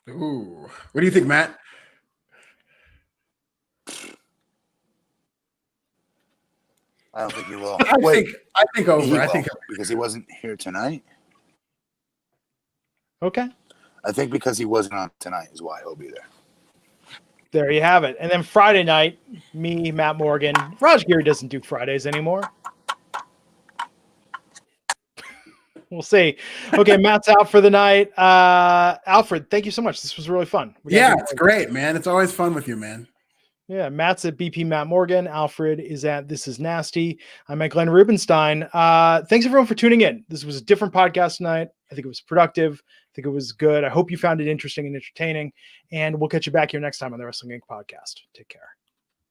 Ooh, what do you think, Matt? I don't think he will. I think over. I think because he wasn't here tonight. Okay. I think because he wasn't on tonight is why he'll be there. There you have it. And then Friday night, me, Matt Morgan. Raj Giri doesn't do Fridays anymore. We'll see. Okay, Matt's out for the night. Alfred, thank you so much. This was really fun. It's great, man. It's always fun with you, man. Yeah, Matt's at BP Matt Morgan. Alfred is at This Is Nasty. I'm at Glenn Rubenstein. Thanks everyone for tuning in. This was a different podcast tonight. I think it was productive. I think it was good. I hope you found it interesting and entertaining. And we'll catch you back here next time on the Wrestling Inc. podcast. Take care.